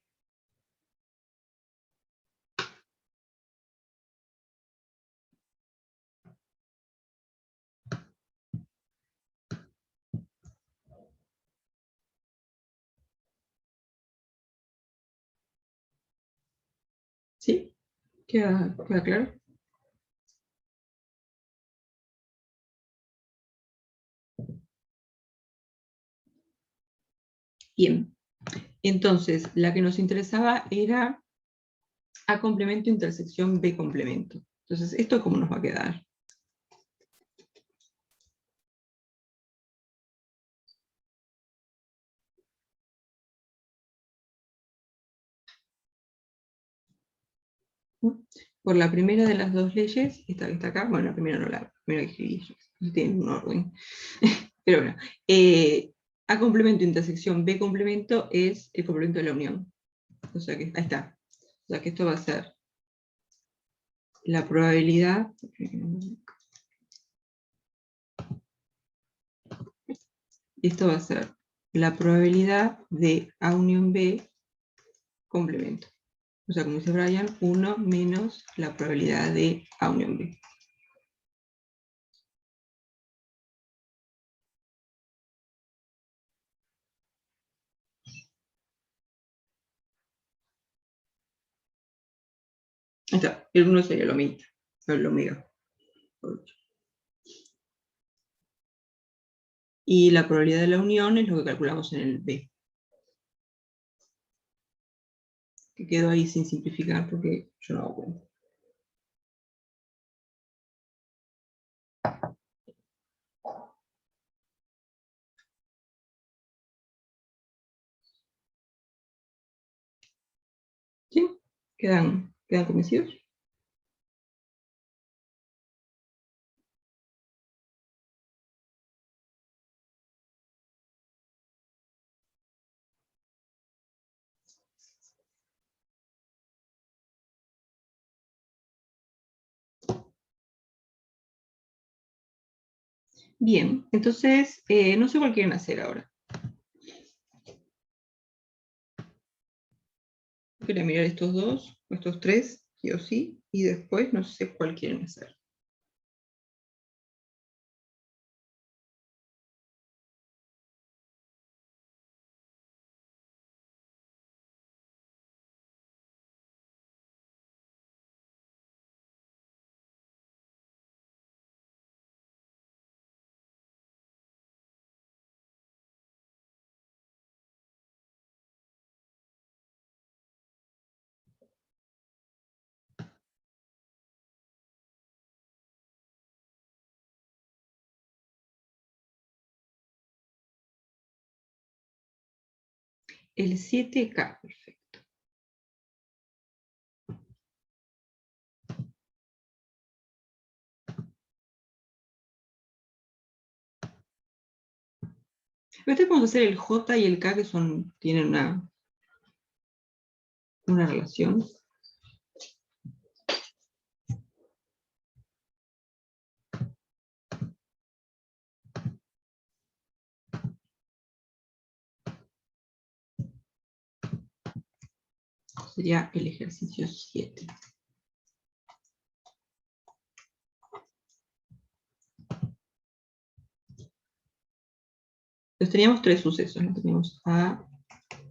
¿Sí? ¿Queda claro? Bien. Entonces, la que nos interesaba era A complemento intersección B complemento. Entonces, ¿esto cómo nos va a quedar? Por la primera de las dos leyes, esta que está acá, bueno, la primera no, la primera que escribí yo, no tiene un orden. Pero bueno, A complemento intersección B complemento es el complemento de la unión. O sea que, ahí está. O sea que esto va a ser la probabilidad, esto va a ser la probabilidad de A unión B complemento. O sea, como dice Brian, 1 menos la probabilidad de A unión B. Ahí está, el 1 sería el omega. Y la probabilidad de la unión es lo que calculamos en el B. Que quedó ahí sin simplificar porque yo no hago cuenta. ¿Sí? ¿Quedan convencidos? Bien, entonces, no sé cuál quieren hacer ahora. Voy a mirar estos dos, estos tres, sí o sí, y después no sé cuál quieren hacer. El 7K, perfecto. Este podemos hacer el J y el K, que tienen una relación. Sería el ejercicio 7. Entonces teníamos tres sucesos, ¿no? Teníamos A,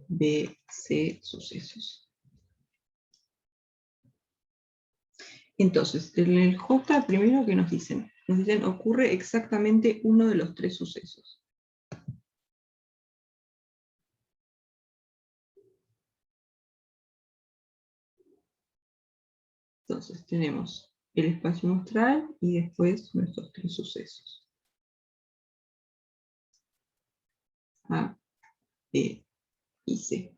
B, C sucesos. Entonces, en el J, primero, ¿qué nos dicen? Nos dicen, ocurre exactamente uno de los tres sucesos. Entonces, tenemos el espacio muestral y después nuestros tres sucesos. A, B y C.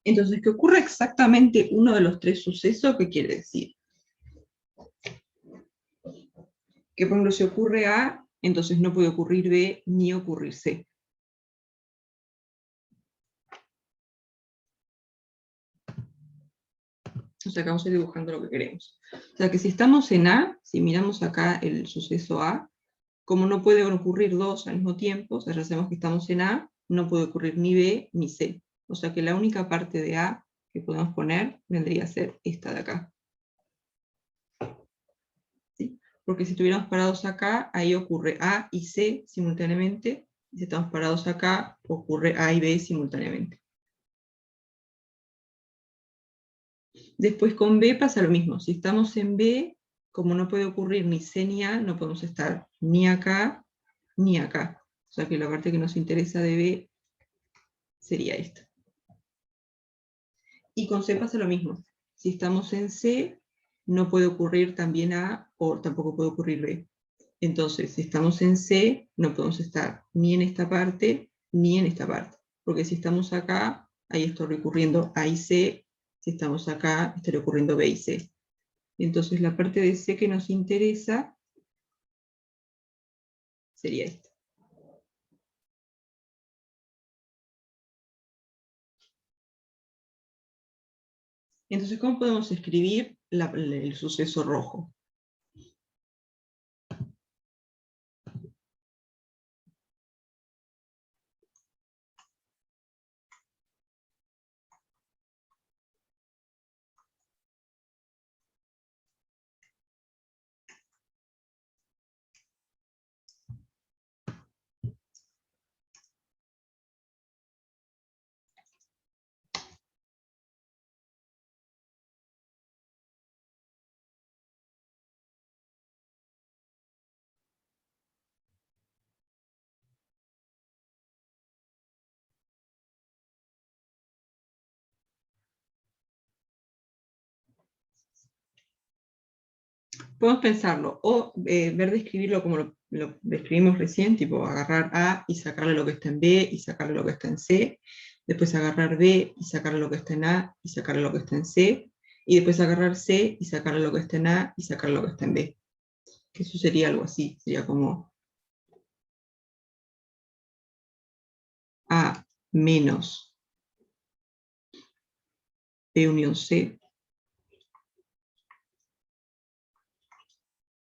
Entonces, que ocurre exactamente uno de los tres sucesos, ¿qué quiere decir? Que, por ejemplo, si ocurre A, entonces no puede ocurrir B ni ocurrir C. O sea, acá vamos a ir dibujando lo que queremos. O sea, que si estamos en A, si miramos acá el suceso A, como no puede ocurrir dos al mismo tiempo, o sea, ya sabemos que estamos en A, no puede ocurrir ni B ni C. O sea que la única parte de A que podemos poner vendría a ser esta de acá. ¿Sí? Porque si estuviéramos parados acá, ahí ocurre A y C simultáneamente, y si estamos parados acá, ocurre A y B simultáneamente. Después con B pasa lo mismo. Si estamos en B, como no puede ocurrir ni C ni A, no podemos estar ni acá ni acá. O sea que la parte que nos interesa de B sería esta. Y con C pasa lo mismo. Si estamos en C, no puede ocurrir también A o tampoco puede ocurrir B. Entonces, si estamos en C, no podemos estar ni en esta parte ni en esta parte. Porque si estamos acá, ahí está recurriendo A y C. Si estamos acá, estaría ocurriendo B y C. Entonces la parte de C que nos interesa sería esta. Entonces, ¿cómo podemos escribir el suceso rojo? Podemos pensarlo, o ver de escribirlo como lo describimos recién, tipo agarrar A y sacarle lo que está en B y sacarle lo que está en C, después agarrar B y sacarle lo que está en A y sacarle lo que está en C, y después agarrar C y sacarle lo que está en A y sacarle lo que está en B. Que eso sería algo así, sería como A menos B unión C,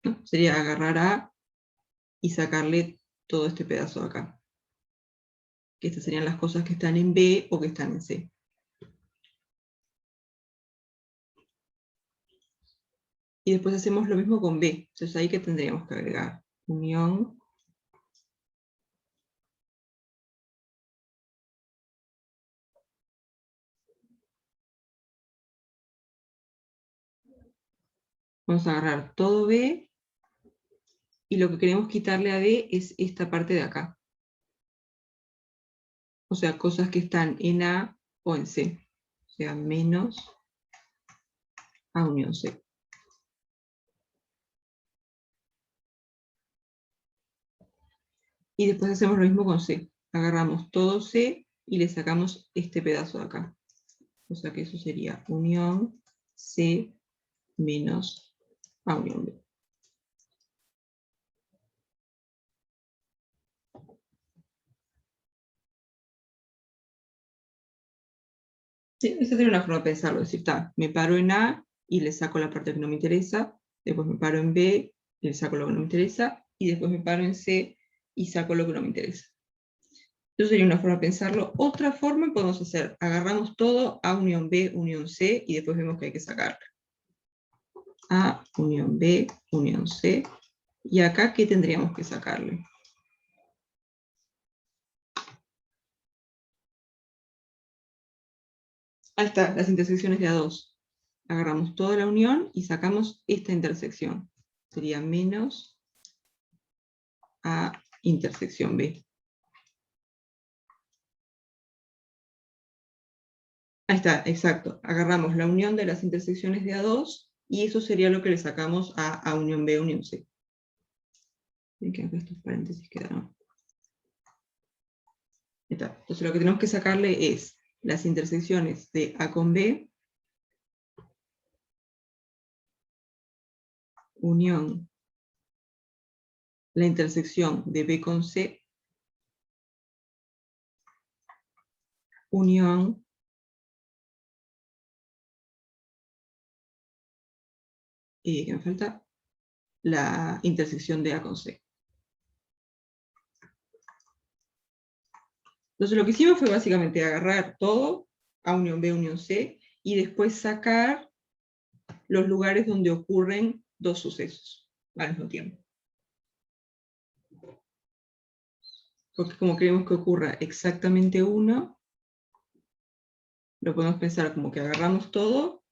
¿no? Sería agarrar A y sacarle todo este pedazo de acá. Que estas serían las cosas que están en B o que están en C. Y después hacemos lo mismo con B. Entonces ahí que tendríamos que agregar unión. Vamos a agarrar todo B. Y lo que queremos quitarle a B es esta parte de acá. O sea, cosas que están en A o en C. O sea, menos A unión C. Y después hacemos lo mismo con C. Agarramos todo C y le sacamos este pedazo de acá. O sea que eso sería unión C menos A unión B. Sí, esa sería una forma de pensarlo. Es decir, me paro en A y le saco la parte que no me interesa. Después me paro en B y le saco lo que no me interesa. Y después me paro en C y saco lo que no me interesa. Eso sería una forma de pensarlo. Otra forma podemos hacer, agarramos todo A unión B, unión C, y después vemos que hay que sacarla. A unión B, unión C. Y acá, ¿qué tendríamos que sacarle? Ahí está, las intersecciones de A2. Agarramos toda la unión y sacamos esta intersección. Sería menos A intersección B. Ahí está, exacto. Agarramos la unión de las intersecciones de A2 y eso sería lo que le sacamos a unión B, unión C. Ven que acá estos paréntesis quedaron. Ahí está. Entonces lo que tenemos que sacarle es las intersecciones de A con B, unión la intersección de B con C, unión ¿qué me falta? La intersección de A con C. Entonces lo que hicimos fue básicamente agarrar todo, A unión B, unión C, y después sacar los lugares donde ocurren dos sucesos al mismo tiempo. Porque como queremos que ocurra exactamente uno, lo podemos pensar como que agarramos todo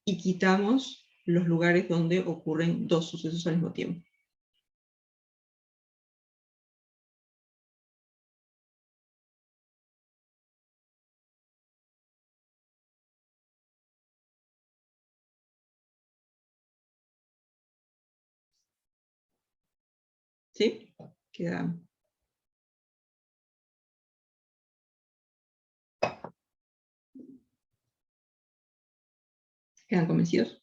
y quitamos los lugares donde ocurren dos sucesos al mismo tiempo. ¿Sí? ¿Quedan convencidos?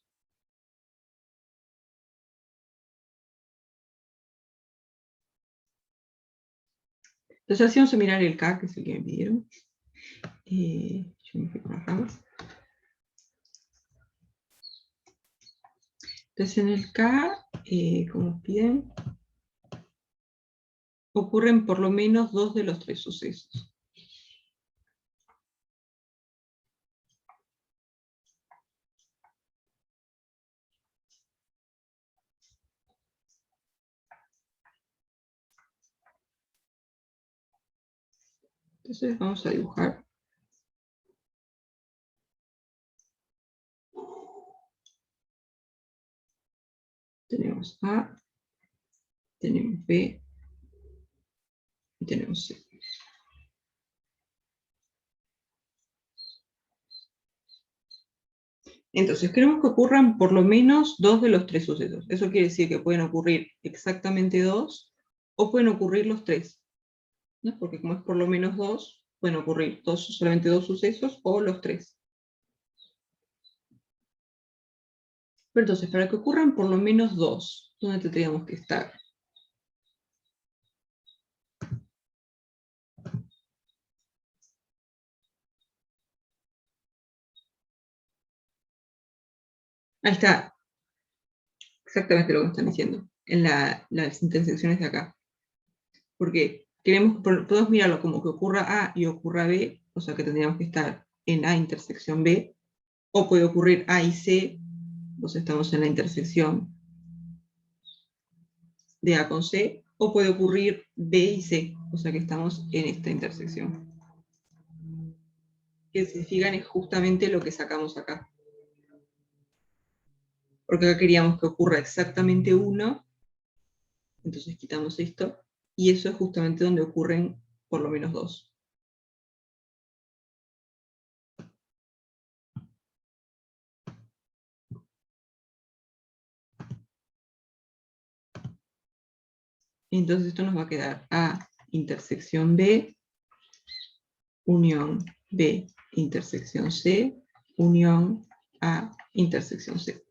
Entonces así vamos a mirar el K, que es el que me pidieron. Yo me fui con las ramas. Entonces en el K, como piden, ocurren por lo menos dos de los tres sucesos. Entonces vamos a dibujar. Tenemos A, tenemos B y tenemos C. Entonces, queremos que ocurran por lo menos dos de los tres sucesos. Eso quiere decir que pueden ocurrir exactamente dos, o pueden ocurrir los tres, ¿no? Porque como es por lo menos dos, pueden ocurrir solamente dos sucesos, o los tres. Pero entonces, para que ocurran por lo menos dos, ¿dónde tendríamos que estar? Ahí está. exactamente lo que están diciendo, en las intersecciones de acá. Porque podemos mirarlo como que ocurra A y ocurra B, o sea que tendríamos que estar en A intersección B, o puede ocurrir A y C, entonces estamos en la intersección de A con C, o puede ocurrir B y C, o sea que estamos en esta intersección. Que se fijan es justamente lo que sacamos acá. Porque acá queríamos que ocurra exactamente 1, entonces quitamos esto, y eso es justamente donde ocurren por lo menos 2. Entonces esto nos va a quedar A intersección B, unión B intersección C, unión A intersección C.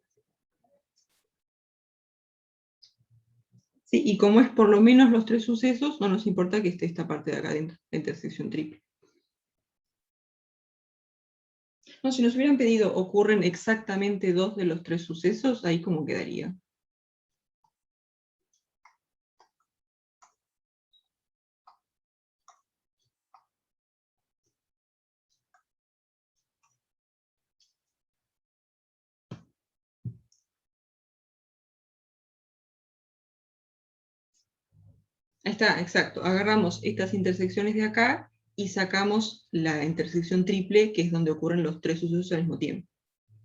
Sí, y como es por lo menos los 3 sucesos, no nos importa que esté esta parte de acá dentro, la intersección triple. No, si nos hubieran pedido ocurren exactamente 2 de los 3 sucesos, ahí como quedaría. Ahí está, exacto. Agarramos estas intersecciones de acá y sacamos la intersección triple, que es donde ocurren los 3 sucesos al mismo tiempo.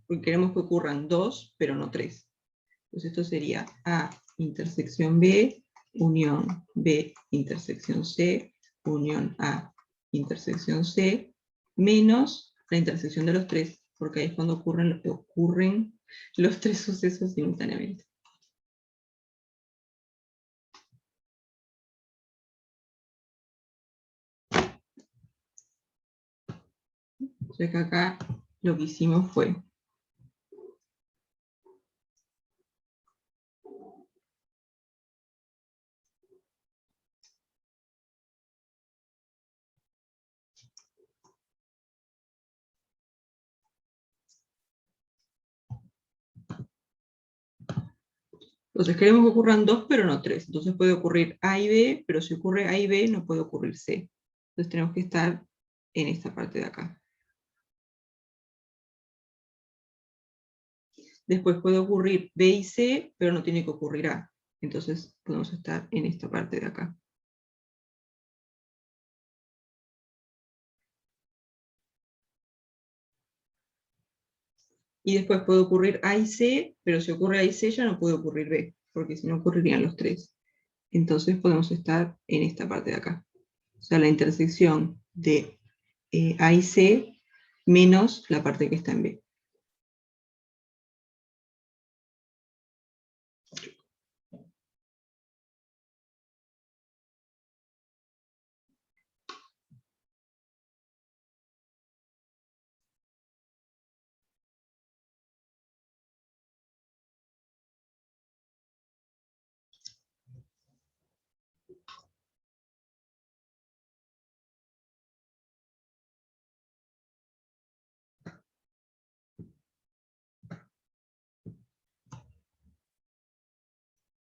Porque queremos que ocurran 2, pero no 3. Entonces esto sería A intersección B, unión B intersección C, unión A intersección C, menos la intersección de los 3, porque ahí es cuando ocurren los 3 sucesos simultáneamente. Entonces acá lo que hicimos fue entonces queremos que ocurran 2, pero no 3. Entonces puede ocurrir A y B, pero si ocurre A y B no puede ocurrir C. Entonces tenemos que estar en esta parte de acá. Después puede ocurrir B y C, pero no tiene que ocurrir A. Entonces podemos estar en esta parte de acá. Y después puede ocurrir A y C, pero si ocurre A y C ya no puede ocurrir B, porque si no ocurrirían los 3. Entonces podemos estar en esta parte de acá. O sea, la intersección de A y C menos la parte que está en B.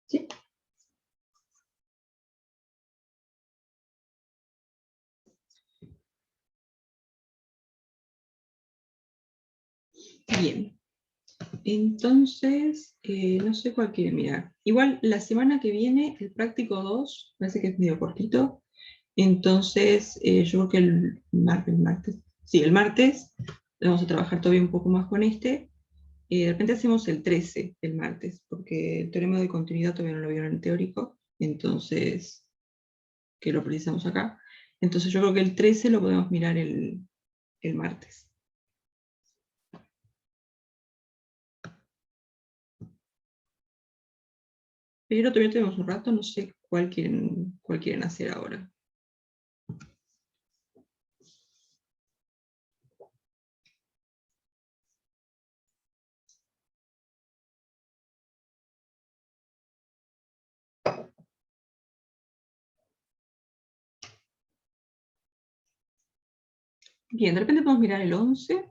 ¿Sí? Bien. Entonces, no sé cuál quiere mirar. Igual la semana que viene, el práctico 2, parece que es medio cortito. Entonces, yo creo que el martes. Sí, el martes vamos a trabajar todavía un poco más con este. De repente hacemos el 13 el martes, porque el teorema de continuidad todavía no lo vieron en el teórico, entonces, que lo precisamos acá. Entonces yo creo que el 13 lo podemos mirar el martes. Pero todavía tenemos un rato, no sé cuál quieren hacer ahora. Bien, de repente podemos mirar el 11,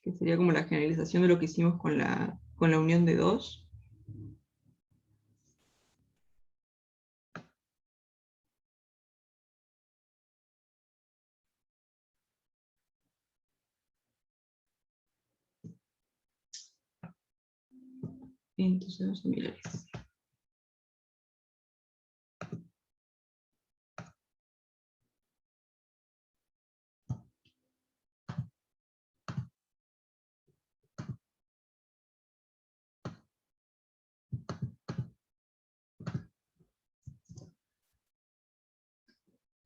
que sería como la generalización de lo que hicimos con con la unión de 2. Entonces vamos a mirar eso.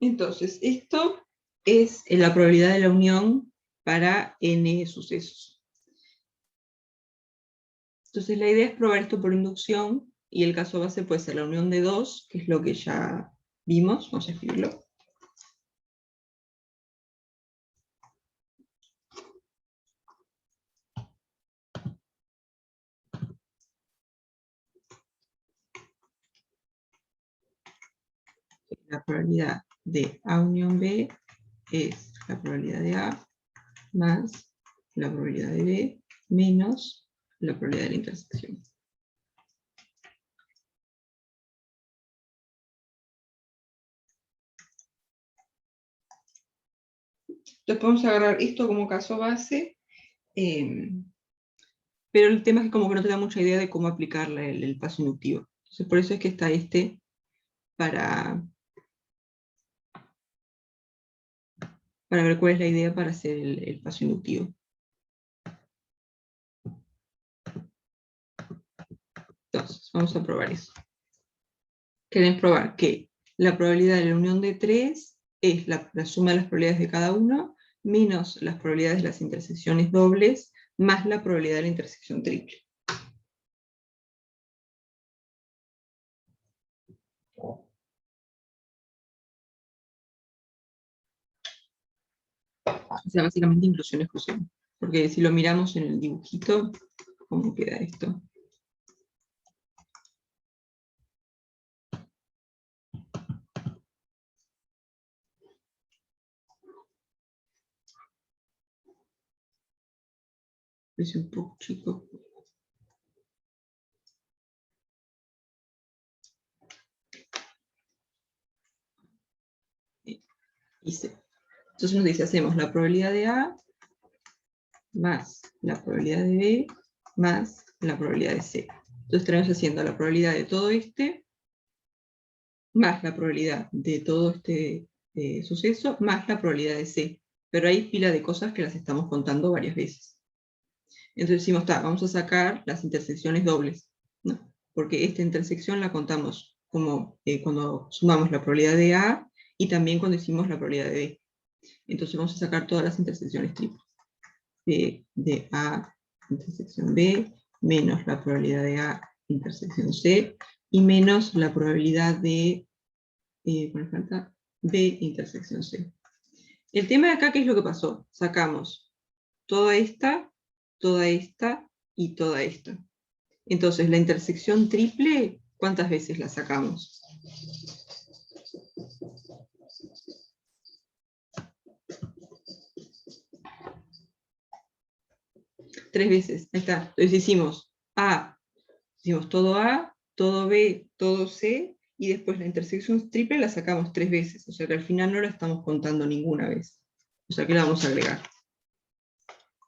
Entonces, esto es la probabilidad de la unión para n sucesos. Entonces la idea es probar esto por inducción, y el caso base puede ser la unión de 2, que es lo que ya vimos, vamos a escribirlo. La probabilidad de A unión B es la probabilidad de A más la probabilidad de B menos la probabilidad de la intersección. Entonces podemos agarrar esto como caso base, pero el tema es que como que no te da mucha idea de cómo aplicar el paso inductivo. Entonces por eso es que está este para ver cuál es la idea para hacer el paso inductivo. Entonces, vamos a probar eso. Quieren probar que la probabilidad de la unión de 3 es la suma de las probabilidades de cada uno, menos las probabilidades de las intersecciones dobles, más la probabilidad de la intersección triple. O sea, básicamente inclusión-exclusión. Porque si lo miramos en el dibujito, ¿cómo queda esto? Es un poco chico. Y C. Entonces nos dice, hacemos la probabilidad de A más la probabilidad de B más la probabilidad de C. Entonces estaremos haciendo la probabilidad de todo este más la probabilidad de todo este suceso más la probabilidad de C. Pero hay pila de cosas que las estamos contando varias veces. Entonces decimos, vamos a sacar las intersecciones dobles, ¿no? Porque esta intersección la contamos como cuando sumamos la probabilidad de A y también cuando hicimos la probabilidad de B. Entonces vamos a sacar todas las intersecciones triples. B de A intersección B, menos la probabilidad de A intersección C, y menos la probabilidad de B intersección C. El tema de acá, ¿qué es lo que pasó? Sacamos toda esta y toda esta. Entonces, la intersección triple, ¿cuántas veces la sacamos? Tres veces, ahí está. Entonces hicimos todo A, todo B, todo C, y después la intersección triple la sacamos 3 veces, o sea que al final no la estamos contando ninguna vez. O sea que la vamos a agregar.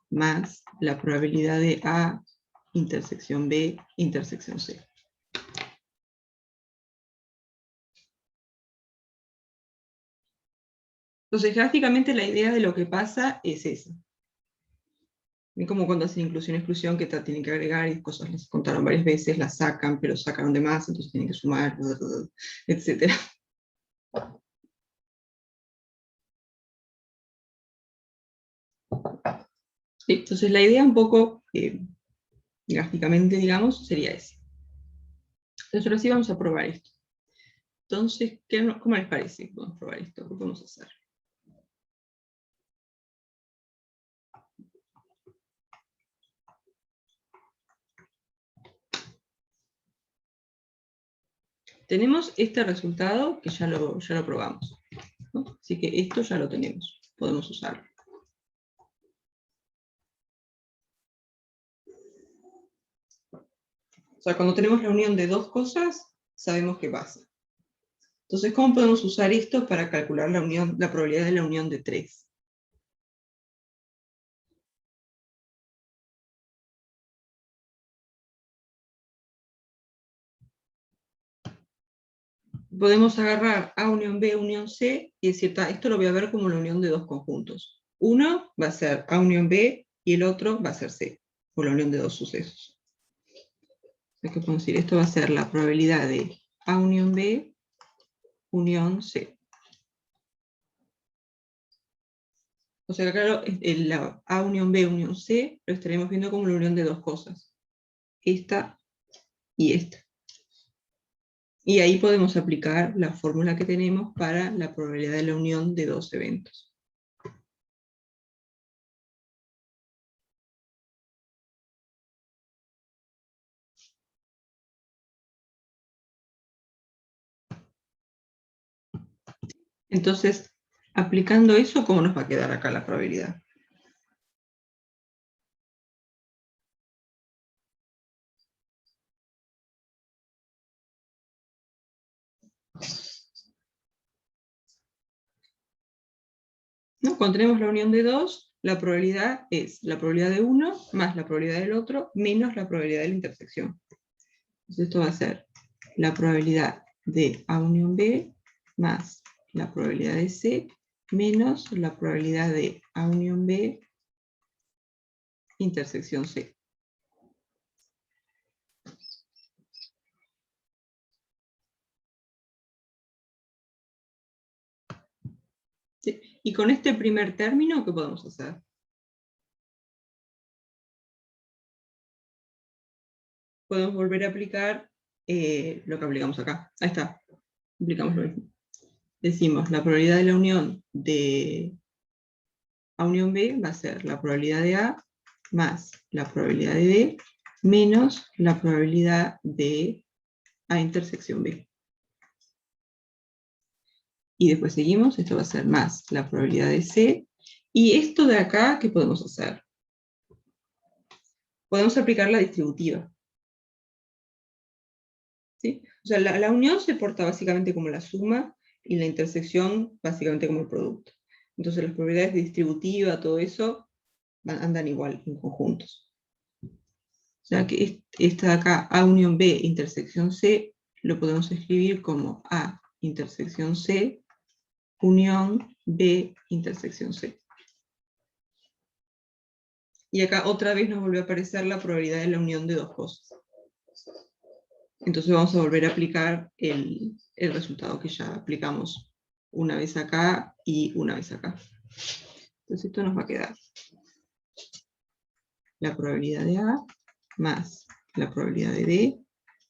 Más la probabilidad de A intersección B intersección C. Entonces gráficamente la idea de lo que pasa es esa. Es como cuando hacen inclusión-exclusión, que tienen que agregar y cosas las contaron varias veces, las sacan, pero sacaron de más, entonces tienen que sumar, etc. Entonces la idea un poco, gráficamente, digamos, sería esa. Entonces ahora sí vamos a probar esto. Entonces, ¿cómo les parece? Vamos a probar esto, ¿qué podemos hacer? Tenemos este resultado que ya lo probamos, ¿no? Así que esto ya lo tenemos, podemos usarlo. O sea, cuando tenemos la unión de dos cosas, sabemos qué pasa. Entonces, ¿cómo podemos usar esto para calcular la probabilidad de la unión de 3? Podemos agarrar A unión B, unión C, y decir, esto lo voy a ver como la unión de dos conjuntos. Uno va a ser A unión B, y el otro va a ser C, o la unión de dos sucesos. Así que podemos decir, esto va a ser la probabilidad de A unión B, unión C. O sea, claro, la A unión B, unión C, lo estaremos viendo como la unión de dos cosas. Esta y esta. Y ahí podemos aplicar la fórmula que tenemos para la probabilidad de la unión de dos eventos. Entonces, aplicando eso, ¿cómo nos va a quedar acá la probabilidad? ¿No? Cuando tenemos la unión de dos, la probabilidad es la probabilidad de uno más la probabilidad del otro menos la probabilidad de la intersección. Entonces esto va a ser la probabilidad de A unión B más la probabilidad de C menos la probabilidad de A unión B intersección C. ¿Sí? Y con este primer término, ¿qué podemos hacer? Podemos volver a aplicar lo que aplicamos acá. Ahí está. Aplicamos lo mismo. Decimos, la probabilidad de la unión de A unión B va a ser la probabilidad de A más la probabilidad de B menos la probabilidad de A intersección B. Y después seguimos, esto va a ser más la probabilidad de C. Y esto de acá, ¿qué podemos hacer? Podemos aplicar la distributiva. ¿Sí? O sea, la unión se porta básicamente como la suma y la intersección básicamente como el producto. Entonces las probabilidades de distributiva, todo eso, andan igual en conjuntos. O sea que esta de acá, A unión B intersección C, lo podemos escribir como A intersección C, unión B intersección C. Y acá otra vez nos volvió a aparecer la probabilidad de la unión de dos cosas. Entonces vamos a volver a aplicar el resultado que ya aplicamos una vez acá y una vez acá. Entonces esto nos va a quedar la probabilidad de A más la probabilidad de B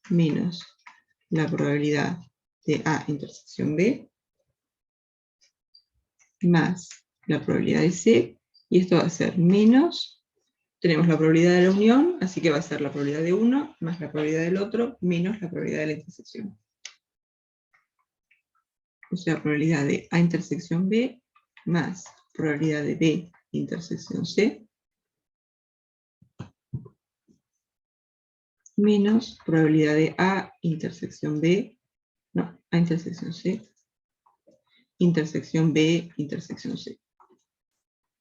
menos la probabilidad de A intersección B más la probabilidad de C, y esto va a ser menos, tenemos la probabilidad de la unión, así que va a ser la probabilidad de uno más la probabilidad del otro menos la probabilidad de la intersección. O sea, probabilidad de A intersección B más probabilidad de B intersección C menos probabilidad de A intersección B, no, A intersección C, intersección B intersección C.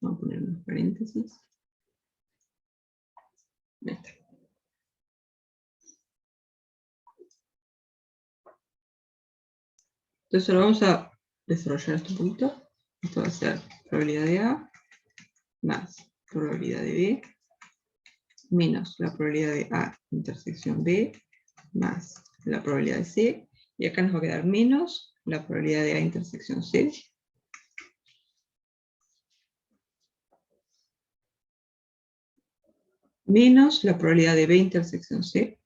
Vamos a poner unos paréntesis. Ahí está. Entonces ahora vamos a desarrollar esto un poquito. Esto va a ser probabilidad de A más probabilidad de B menos la probabilidad de A intersección B más la probabilidad de C, y acá nos va a quedar menos la probabilidad de A intersección C menos la probabilidad de B intersección C.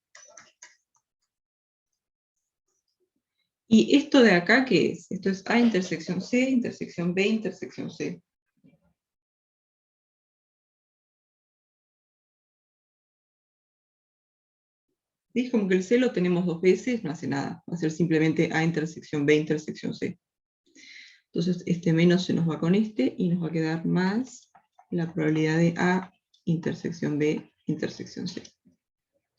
¿Y esto de acá qué es? Esto es A intersección C, intersección B, intersección C. ¿Sí? Como que el C lo tenemos dos veces, no hace nada. Va a ser simplemente A intersección B, intersección C. Entonces este menos se nos va con este y nos va a quedar más la probabilidad de A intersección B, intersección C.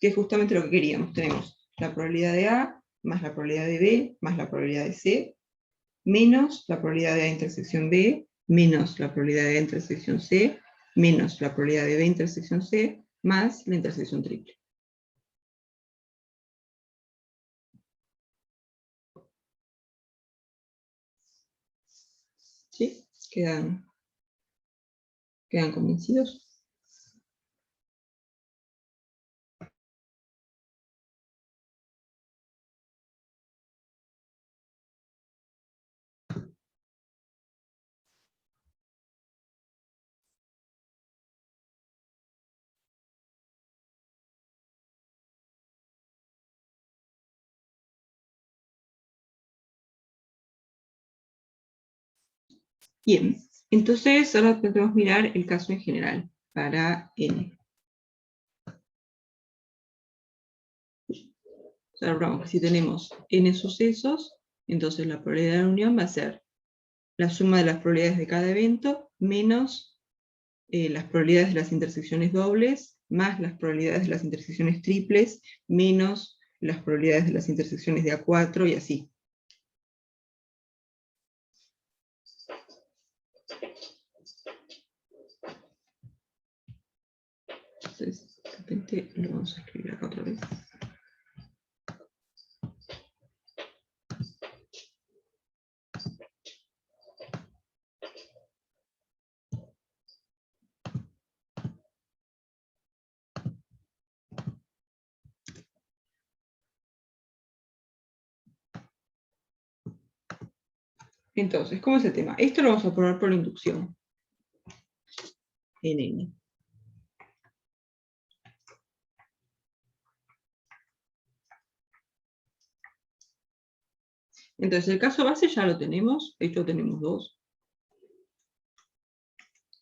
que es justamente lo que queríamos. Tenemos la probabilidad de A, más la probabilidad de B, más la probabilidad de C, menos la probabilidad de A intersección B, menos la probabilidad de A intersección C, menos la probabilidad de B intersección C, más la intersección triple. ¿Sí? ¿Quedan convencidos? Bien, entonces ahora podemos mirar el caso en general para N. Observamos que si tenemos N sucesos, entonces la probabilidad de la unión va a ser la suma de las probabilidades de cada evento menos las probabilidades de las intersecciones dobles, más las probabilidades de las intersecciones triples, menos las probabilidades de las intersecciones de A4 y así. Entonces, de repente lo vamos a escribir acá otra vez. Entonces, ¿cómo es el tema? Esto lo vamos a probar por inducción. En N. Entonces, el caso base ya lo tenemos. De hecho, tenemos dos.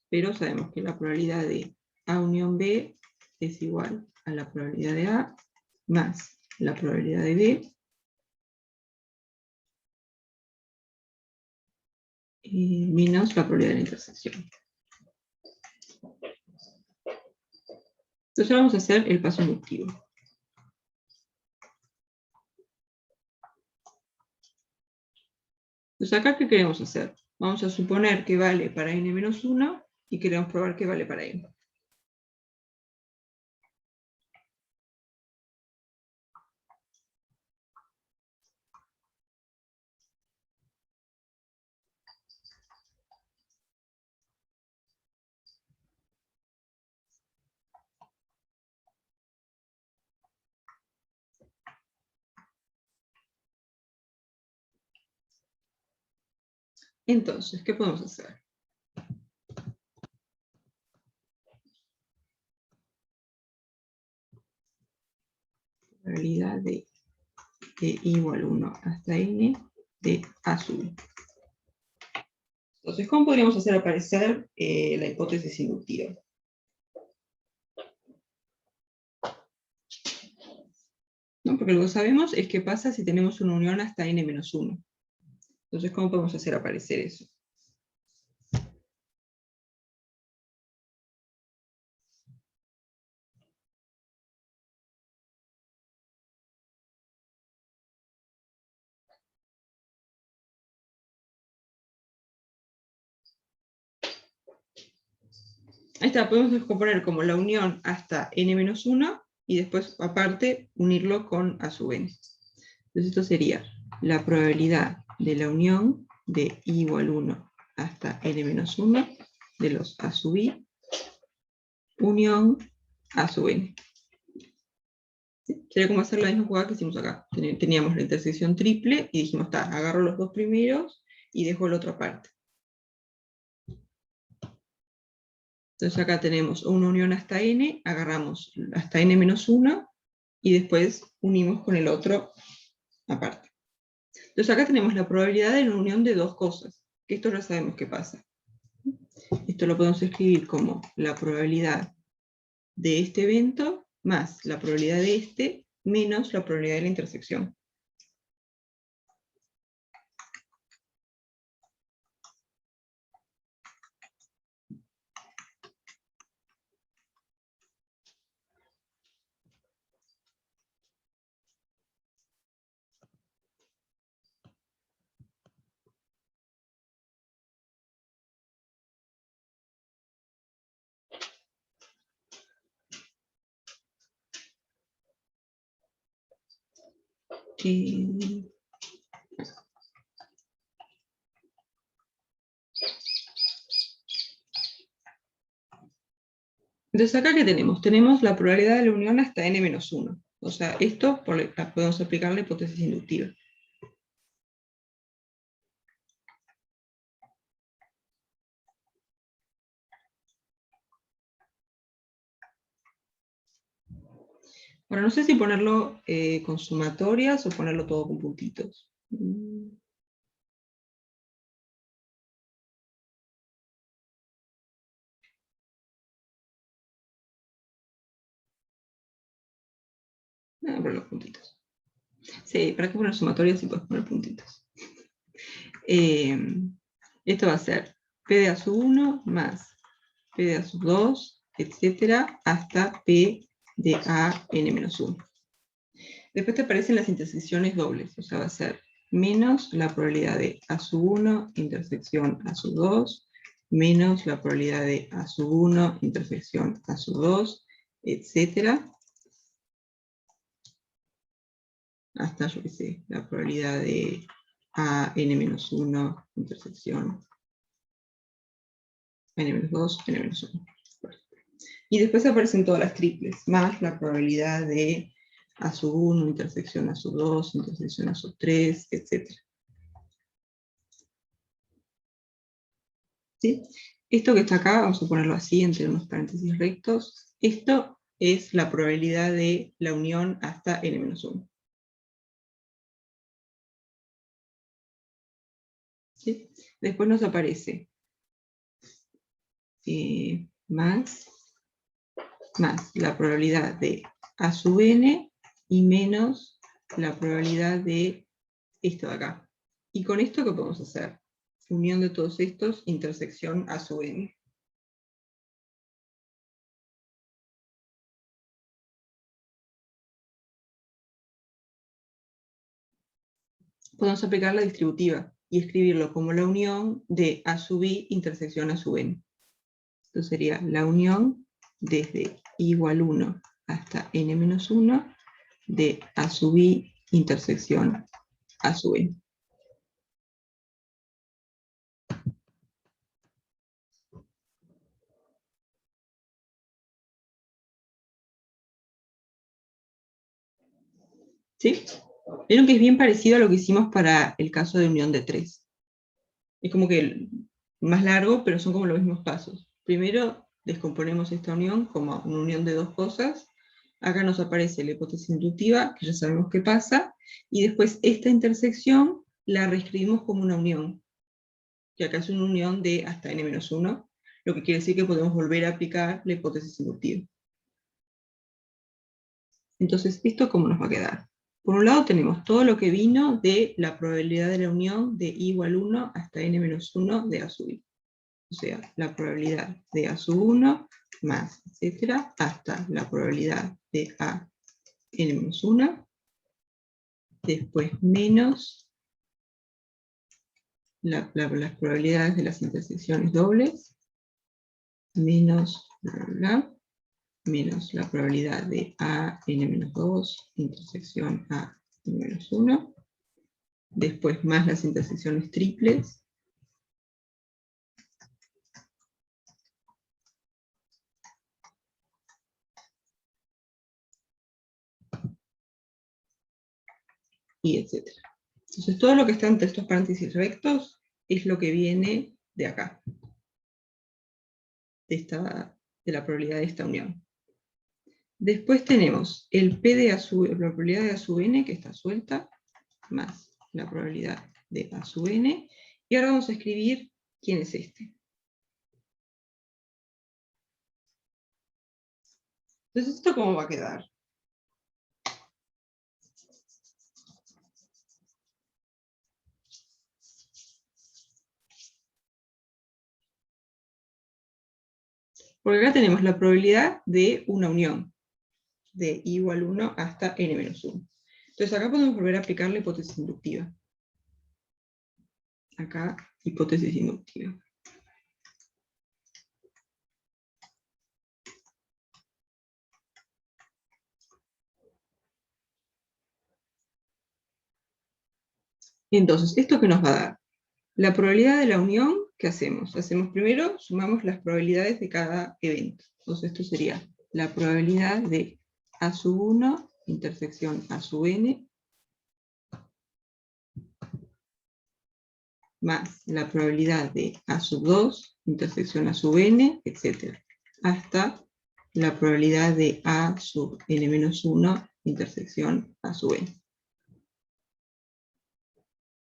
Pero sabemos que la probabilidad de A unión B es igual a la probabilidad de A más la probabilidad de B menos la probabilidad de la intersección. Entonces vamos a hacer el paso inductivo. Entonces acá, ¿qué queremos hacer? Vamos a suponer que vale para n-1 y queremos probar que vale para n. Entonces, ¿qué podemos hacer? Probabilidad de igual 1 hasta n de A sub i. Entonces, ¿cómo podríamos hacer aparecer la hipótesis inductiva? ¿No? Porque lo que sabemos es qué pasa si tenemos una unión hasta n-1. Entonces, ¿cómo podemos hacer aparecer eso? Ahí está, podemos descomponer como la unión hasta n-1 y después, aparte, unirlo con A sub n. Entonces esto sería la probabilidad de la unión de i igual 1 hasta n-1 de los A sub i unión A sub n. ¿Sí? Sería como hacer la misma jugada que hicimos acá. Teníamos la intersección triple y dijimos, está, agarro los dos primeros y dejo la otra parte. Entonces acá tenemos una unión hasta n, agarramos hasta n-1 y después unimos con el otro aparte. Entonces acá tenemos la probabilidad de la unión de dos cosas, que esto ya sabemos qué pasa. Esto lo podemos escribir como la probabilidad de este evento más la probabilidad de este menos la probabilidad de la intersección. Entonces acá, ¿qué tenemos? Tenemos la probabilidad de la unión hasta n-1. O sea, esto podemos aplicar la hipótesis inductiva. Ahora, no sé si ponerlo con sumatorias o ponerlo todo con puntitos. Voy a poner los puntitos. Sí, ¿para qué poner sumatorias si puedes poner puntitos? Esto va a ser P de A1 más P de A2, etcétera, hasta P de A n-1. Después te aparecen las intersecciones dobles, o sea, va a ser menos la probabilidad de A1 intersección A2, menos la probabilidad de A1 intersección A2, etcétera, hasta, yo qué sé, la probabilidad de a n-1 intersección n-2, n-1. Y después aparecen todas las triples, más la probabilidad de A1 intersección A2, intersección A3, etc. ¿Sí? Esto que está acá, vamos a ponerlo así, entre unos paréntesis rectos, esto es la probabilidad de la unión hasta n-1. ¿Sí? Después nos aparece más la probabilidad de A sub n y menos la probabilidad de esto de acá. ¿Y con esto qué podemos hacer? Unión de todos estos, intersección A sub n. Podemos aplicar la distributiva y escribirlo como la unión de A sub i intersección A sub n. Esto sería la unión desde igual 1 hasta n-1 de A sub i intersección A sub n. ¿Sí? Vieron que es bien parecido a lo que hicimos para el caso de unión de 3. Es como que más largo, pero son como los mismos pasos. Primero descomponemos esta unión como una unión de dos cosas. Acá nos aparece la hipótesis inductiva, que ya sabemos qué pasa, y después esta intersección la reescribimos como una unión, que acá es una unión de hasta n-1, lo que quiere decir que podemos volver a aplicar la hipótesis inductiva. Entonces, ¿esto cómo nos va a quedar? Por un lado tenemos todo lo que vino de la probabilidad de la unión de i igual 1 hasta n-1 de a sub i. O sea, la probabilidad de a sub 1 más, etcétera, hasta la probabilidad de a n-1, después menos las probabilidades de las intersecciones dobles, menos bla, bla, bla, menos la probabilidad de a n-2 intersección a n-1, después más las intersecciones triples, y etcétera. Entonces todo lo que está entre estos paréntesis rectos es lo que viene de acá, de la probabilidad de esta unión. Después tenemos el P de A sub, la probabilidad de A sub n, que está suelta, más la probabilidad de A sub n, y ahora vamos a escribir quién es este. Entonces, ¿esto cómo va a quedar? Porque acá tenemos la probabilidad de una unión, de i igual 1 hasta n-1. Entonces acá podemos volver a aplicar la hipótesis inductiva. Acá, hipótesis inductiva. Entonces, ¿esto qué nos va a dar? La probabilidad de la unión, ¿qué hacemos? Hacemos primero, sumamos las probabilidades de cada evento. Entonces esto sería la probabilidad de A sub 1 intersección A sub n más la probabilidad de A sub 2 intersección A sub n, etc. Hasta la probabilidad de A sub n-1 intersección A sub n.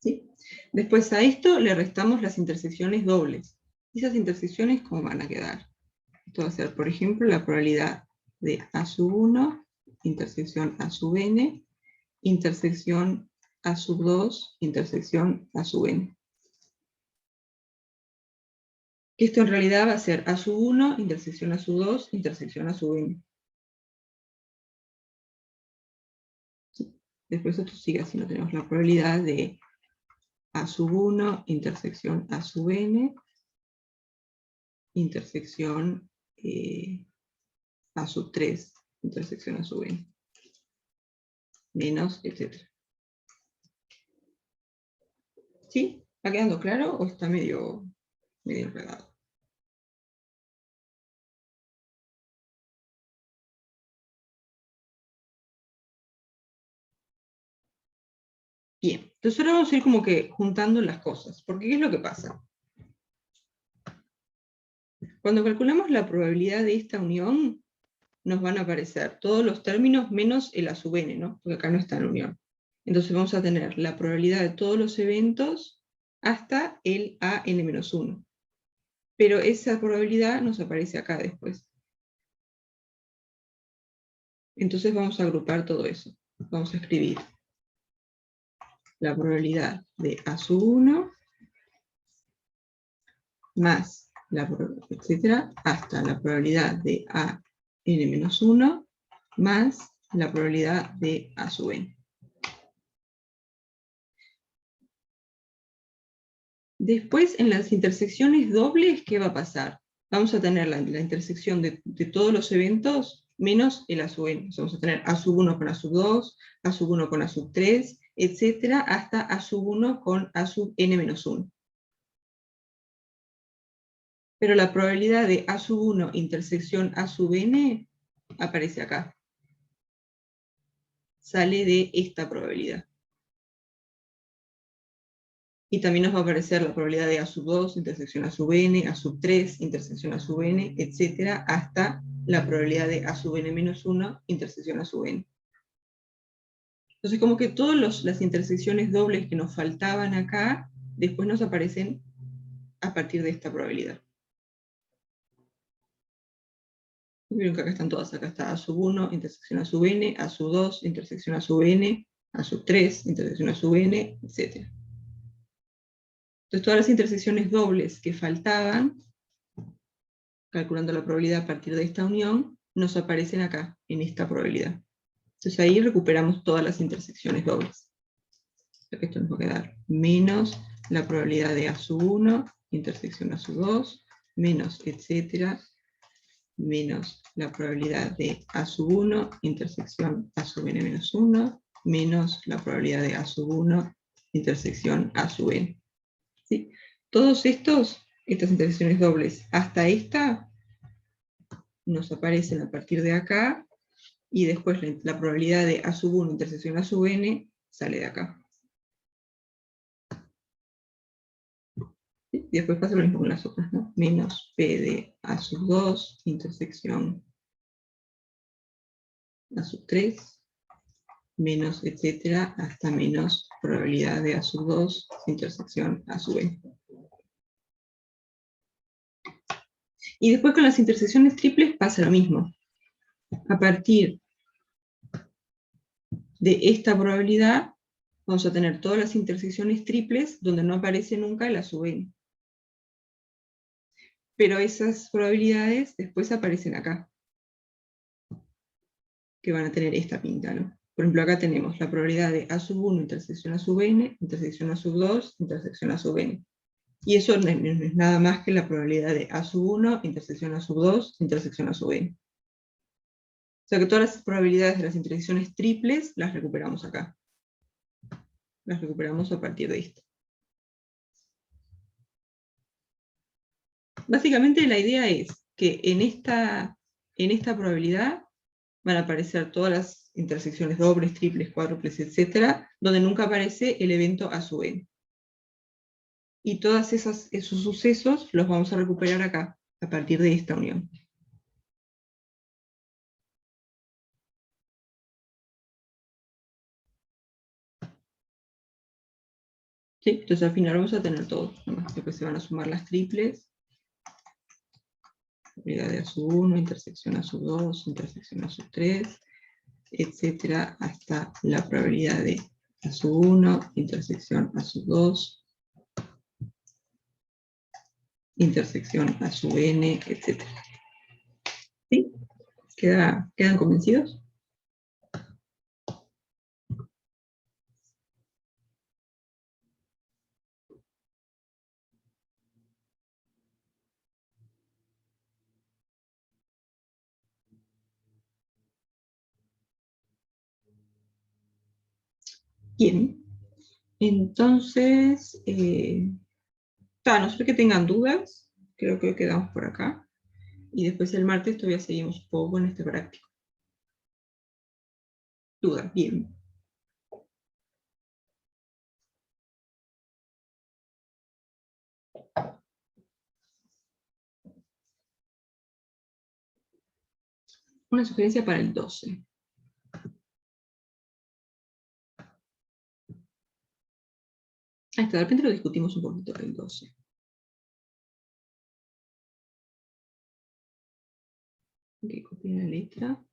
¿Sí? Después a esto le restamos las intersecciones dobles. Esas intersecciones, ¿cómo van a quedar? Esto va a ser, por ejemplo, la probabilidad de A sub 1 intersección A sub n, intersección A sub 2, intersección A sub n. Esto en realidad va a ser A sub 1, intersección A sub 2, intersección A sub n. Después esto sigue así, no tenemos la probabilidad de A sub 1, intersección A sub n, intersección A sub 3, intersección A sub n, menos, etc. ¿Sí? ¿Está quedando claro o está medio enredado? Bien, entonces ahora vamos a ir como que juntando las cosas, porque ¿qué es lo que pasa? Cuando calculamos la probabilidad de esta unión, nos van a aparecer todos los términos menos el A sub n, ¿no? Porque acá no está en unión. Entonces vamos a tener la probabilidad de todos los eventos hasta el a n-1. Pero esa probabilidad nos aparece acá después. Entonces vamos a agrupar todo eso. Vamos a escribir la probabilidad de A sub 1 más la etcétera, hasta la probabilidad de a n-1 más la probabilidad de a sub n. Después, en las intersecciones dobles, ¿qué va a pasar? Vamos a tener la intersección de todos los eventos menos el a sub n. O sea, vamos a tener a sub 1 con a sub 2, a sub 1 con a sub 3, etcétera, hasta a sub 1 con a sub n-1. Pero la probabilidad de A sub 1 intersección A sub n aparece acá. Sale de esta probabilidad. Y también nos va a aparecer la probabilidad de A sub 2 intersección A sub n, A sub 3 intersección A sub n, etc. hasta la probabilidad de A sub n-1 intersección A sub n. Entonces como que todas las intersecciones dobles que nos faltaban acá, después nos aparecen a partir de esta probabilidad. Vieron que acá están todas, acá está A sub 1, intersección A sub n, A sub 2, intersección A sub n, A sub 3, intersección A sub n, etc. Entonces todas las intersecciones dobles que faltaban, calculando la probabilidad a partir de esta unión, nos aparecen acá, en esta probabilidad. Entonces ahí recuperamos todas las intersecciones dobles. Esto nos va a quedar menos la probabilidad de A sub 1, intersección A sub 2, menos, etcétera, menos la probabilidad de A sub 1, intersección A sub n-1, menos la probabilidad de A sub 1, intersección A sub n. ¿Sí? Todos estas intersecciones dobles hasta esta nos aparecen a partir de acá, y después la probabilidad de A sub 1 intersección A sub n sale de acá. ¿Sí? Y después pasa lo mismo con las otras, ¿no? Menos P de A sub 2 intersección A sub 3, menos, etcétera, hasta menos probabilidad de A sub 2 intersección A sub n. Y después con las intersecciones triples pasa lo mismo. A partir de esta probabilidad vamos a tener todas las intersecciones triples donde no aparece nunca el A sub n. Pero esas probabilidades después aparecen acá, que van a tener esta pinta, ¿no? Por ejemplo, acá tenemos la probabilidad de A sub 1 intersección A sub n, intersección A sub 2, intersección A sub n. Y eso no es nada más que la probabilidad de A sub 1, intersección A sub 2, intersección A sub n. O sea que todas las probabilidades de las intersecciones triples las recuperamos acá. las recuperamos a partir de esto. Básicamente la idea es que en esta probabilidad van a aparecer todas las intersecciones dobles, triples, cuádruples, etc., donde nunca aparece el evento a sub n. Y todos esos sucesos los vamos a recuperar acá, a partir de esta unión. ¿Sí? Entonces al final vamos a tener todo. Después se van a sumar las triples. Probabilidad de A sub 1, intersección A sub 2, intersección A sub 3, etcétera, hasta la probabilidad de A sub 1, intersección A sub 2, intersección A sub n, etcétera. ¿Sí? ¿Quedan convencidos? Bien. Entonces, no sé que tengan dudas, creo que quedamos por acá. Y después el martes todavía seguimos un poco en este práctico. Dudas, bien. Una sugerencia para el 12. De repente lo discutimos un poquito el 12. Ok, copiar la letra.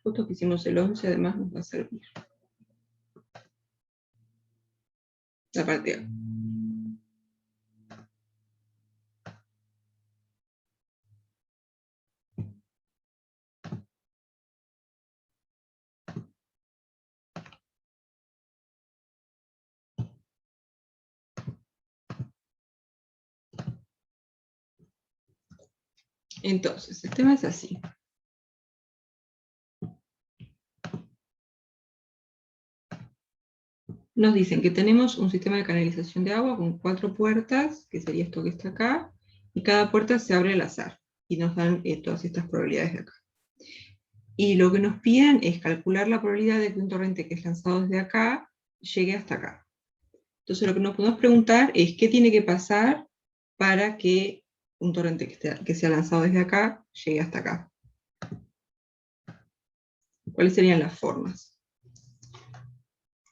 Justo que hicimos el 11, además nos va a servir. La parte A. Entonces, el tema es así. Nos dicen que tenemos un sistema de canalización de agua con 4 puertas, que sería esto que está acá, y cada puerta se abre al azar, y nos dan todas estas probabilidades de acá. Y lo que nos piden es calcular la probabilidad de que un torrente que es lanzado desde acá llegue hasta acá. Entonces lo que nos podemos preguntar es qué tiene que pasar para que un torrente que sea lanzado desde acá llegue hasta acá. ¿Cuáles serían las formas?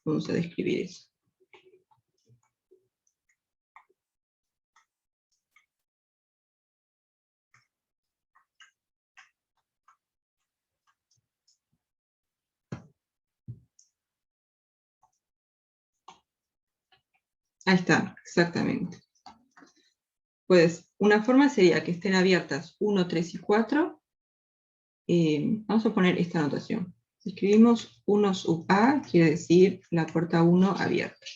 Vamos a describir eso. Ahí está, exactamente. Pues una forma sería que estén abiertas 1, 3 y 4. Vamos a poner esta anotación. Si escribimos 1 sub A, quiere decir la puerta 1 abierta.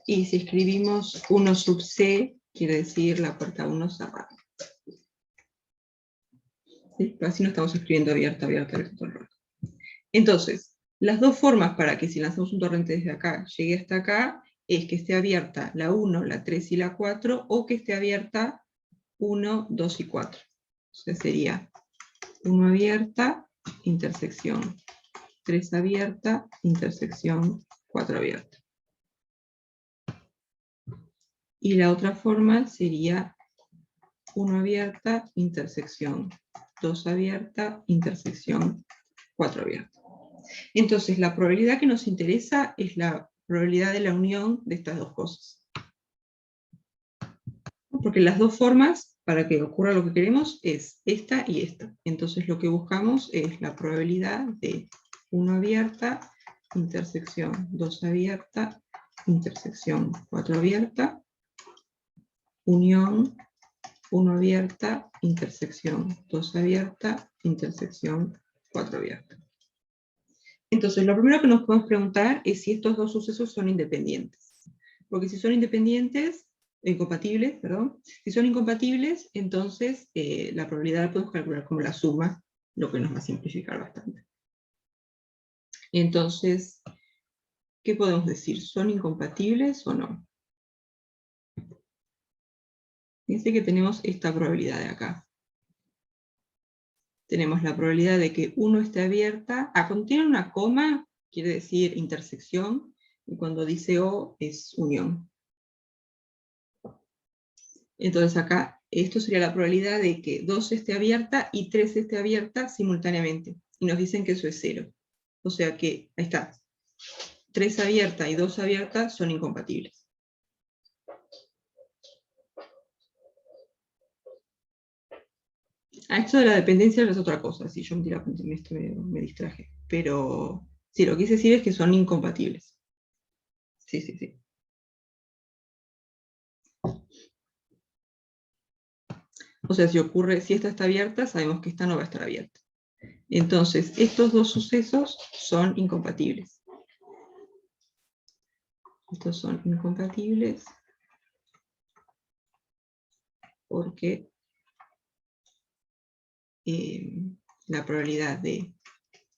Y si escribimos 1 sub C, quiere decir la puerta 1 cerrada. ¿Sí? Así no estamos escribiendo abierta, abierta, abierta todo el rato. Entonces, las dos formas para que si lanzamos un torrente desde acá llegue hasta acá, es que esté abierta la 1, la 3 y la 4, o que esté abierta 1, 2 y 4. O sea, sería 1 abierta, intersección 3 abierta, intersección 4 abierta. Y la otra forma sería 1 abierta, intersección 2 abierta, intersección 4 abierta. Entonces, la probabilidad que nos interesa es la probabilidad de la unión de estas dos cosas. Porque las dos formas, para que ocurra lo que queremos, es esta y esta. Entonces, lo que buscamos es la probabilidad de 1 abierta, intersección 2 abierta, intersección 4 abierta, unión 1 abierta, intersección 2 abierta, intersección 4 abierta. Entonces, lo primero que nos podemos preguntar es si estos dos sucesos son independientes. Porque si son independientes, incompatibles, perdón, si son incompatibles, entonces la probabilidad la podemos calcular como la suma, lo que nos va a simplificar bastante. Entonces, ¿qué podemos decir? ¿Son incompatibles o no? Fíjense que tenemos esta probabilidad de acá. Tenemos la probabilidad de que 1 esté abierta. Cuando tiene una coma, quiere decir intersección, y cuando dice O es unión. Entonces acá, esto sería la probabilidad de que 2 esté abierta y 3 esté abierta simultáneamente. Y nos dicen que eso es 0. O sea que, ahí está, 3 abierta y 2 abierta son incompatibles. Esto de la dependencia es otra cosa, si yo me distraje. Pero sí, lo que quise decir es que son incompatibles. Sí, sí, sí. O sea, si esta está abierta, sabemos que esta no va a estar abierta. Entonces, estos dos sucesos son incompatibles. Estos son incompatibles porque la probabilidad de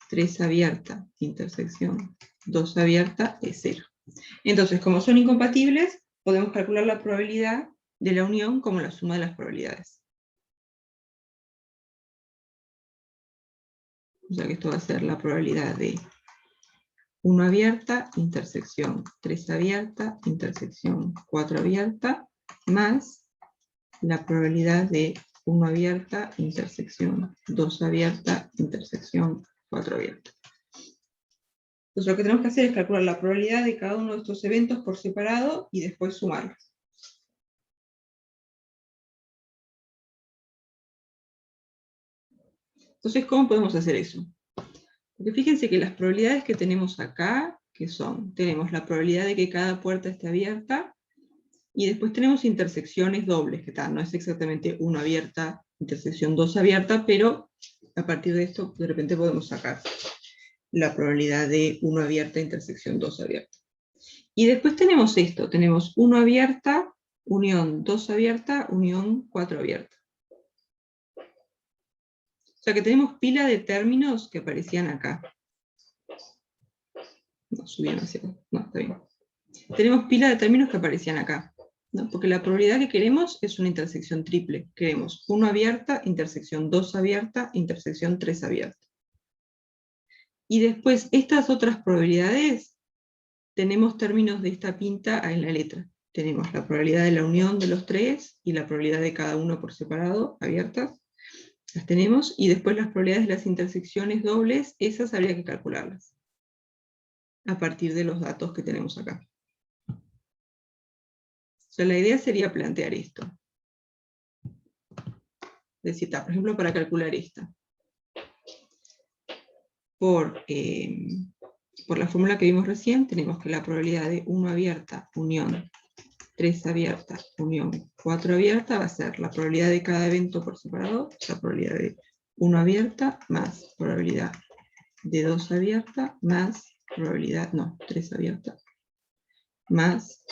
3 abierta, intersección 2 abierta, es 0. Entonces, como son incompatibles, podemos calcular la probabilidad de la unión como la suma de las probabilidades. O sea que esto va a ser la probabilidad de 1 abierta, intersección 3 abierta, intersección 4 abierta, más la probabilidad de 1 abierta, intersección 2 abierta, intersección 4 abierta. Entonces lo que tenemos que hacer es calcular la probabilidad de cada uno de estos eventos por separado y después sumarlos. Entonces, ¿cómo podemos hacer eso? Porque fíjense que las probabilidades que tenemos acá, que son, tenemos la probabilidad de que cada puerta esté abierta, y después tenemos intersecciones dobles, que tal, no es exactamente 1 abierta, intersección 2 abierta, pero a partir de esto de repente podemos sacar la probabilidad de 1 abierta, intersección 2 abierta. Y después tenemos esto, tenemos 1 abierta, unión 2 abierta, unión 4 abierta. O sea que tenemos pila de términos que aparecían acá. No, subían hacia acá. No, está bien. Tenemos pila de términos que aparecían acá. ¿No? Porque la probabilidad que queremos es una intersección triple. Queremos 1 abierta, intersección 2 abierta, intersección 3 abierta. Y después, estas otras probabilidades, tenemos términos de esta pinta en la letra. Tenemos la probabilidad de la unión de los tres y la probabilidad de cada uno por separado, abiertas. Las tenemos, y después las probabilidades de las intersecciones dobles, esas habría que calcularlas a partir de los datos que tenemos acá. O sea, la idea sería plantear esto. Decir, por ejemplo, para calcular esta. Por la fórmula que vimos recién, tenemos que la probabilidad de 1 abierta, unión 3 abierta, unión 4 abierta, va a ser la probabilidad de cada evento por separado, la probabilidad de 1 abierta, más probabilidad de 2 abierta, más probabilidad, no, 3 abierta, más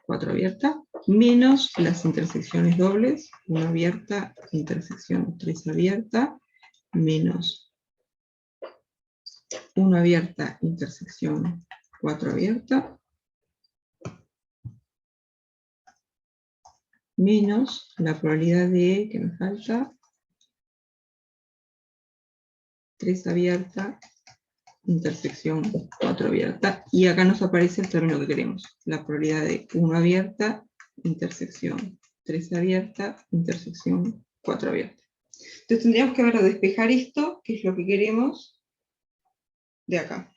4 abierta, menos las intersecciones dobles, 1 abierta, intersección 3 abierta, menos 1 abierta, intersección 4 abierta, menos la probabilidad de, que me falta, 3 abierta, intersección 4 abierta, y acá nos aparece el término que queremos, la probabilidad de 1 abierta, intersección 3 abierta, intersección 4 abierta. Entonces tendríamos que ahora despejar esto, que es lo que queremos, de acá.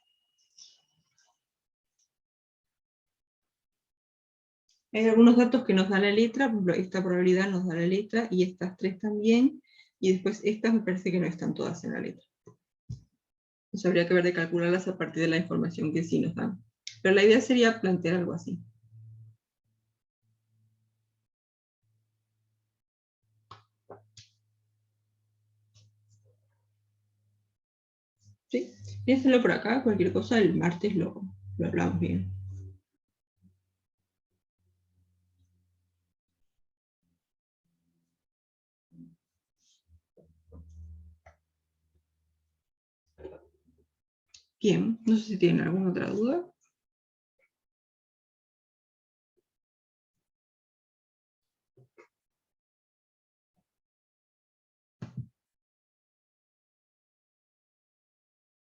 Hay algunos datos que nos da la letra, por ejemplo, esta probabilidad nos da la letra, y estas tres también, y después estas me parece que no están todas en la letra. Entonces habría que ver de calcularlas a partir de la información que sí nos dan. Pero la idea sería plantear algo así. ¿Sí? Piénsalo por acá, cualquier cosa el martes lo hablamos bien. Bien, no sé si tienen alguna otra duda.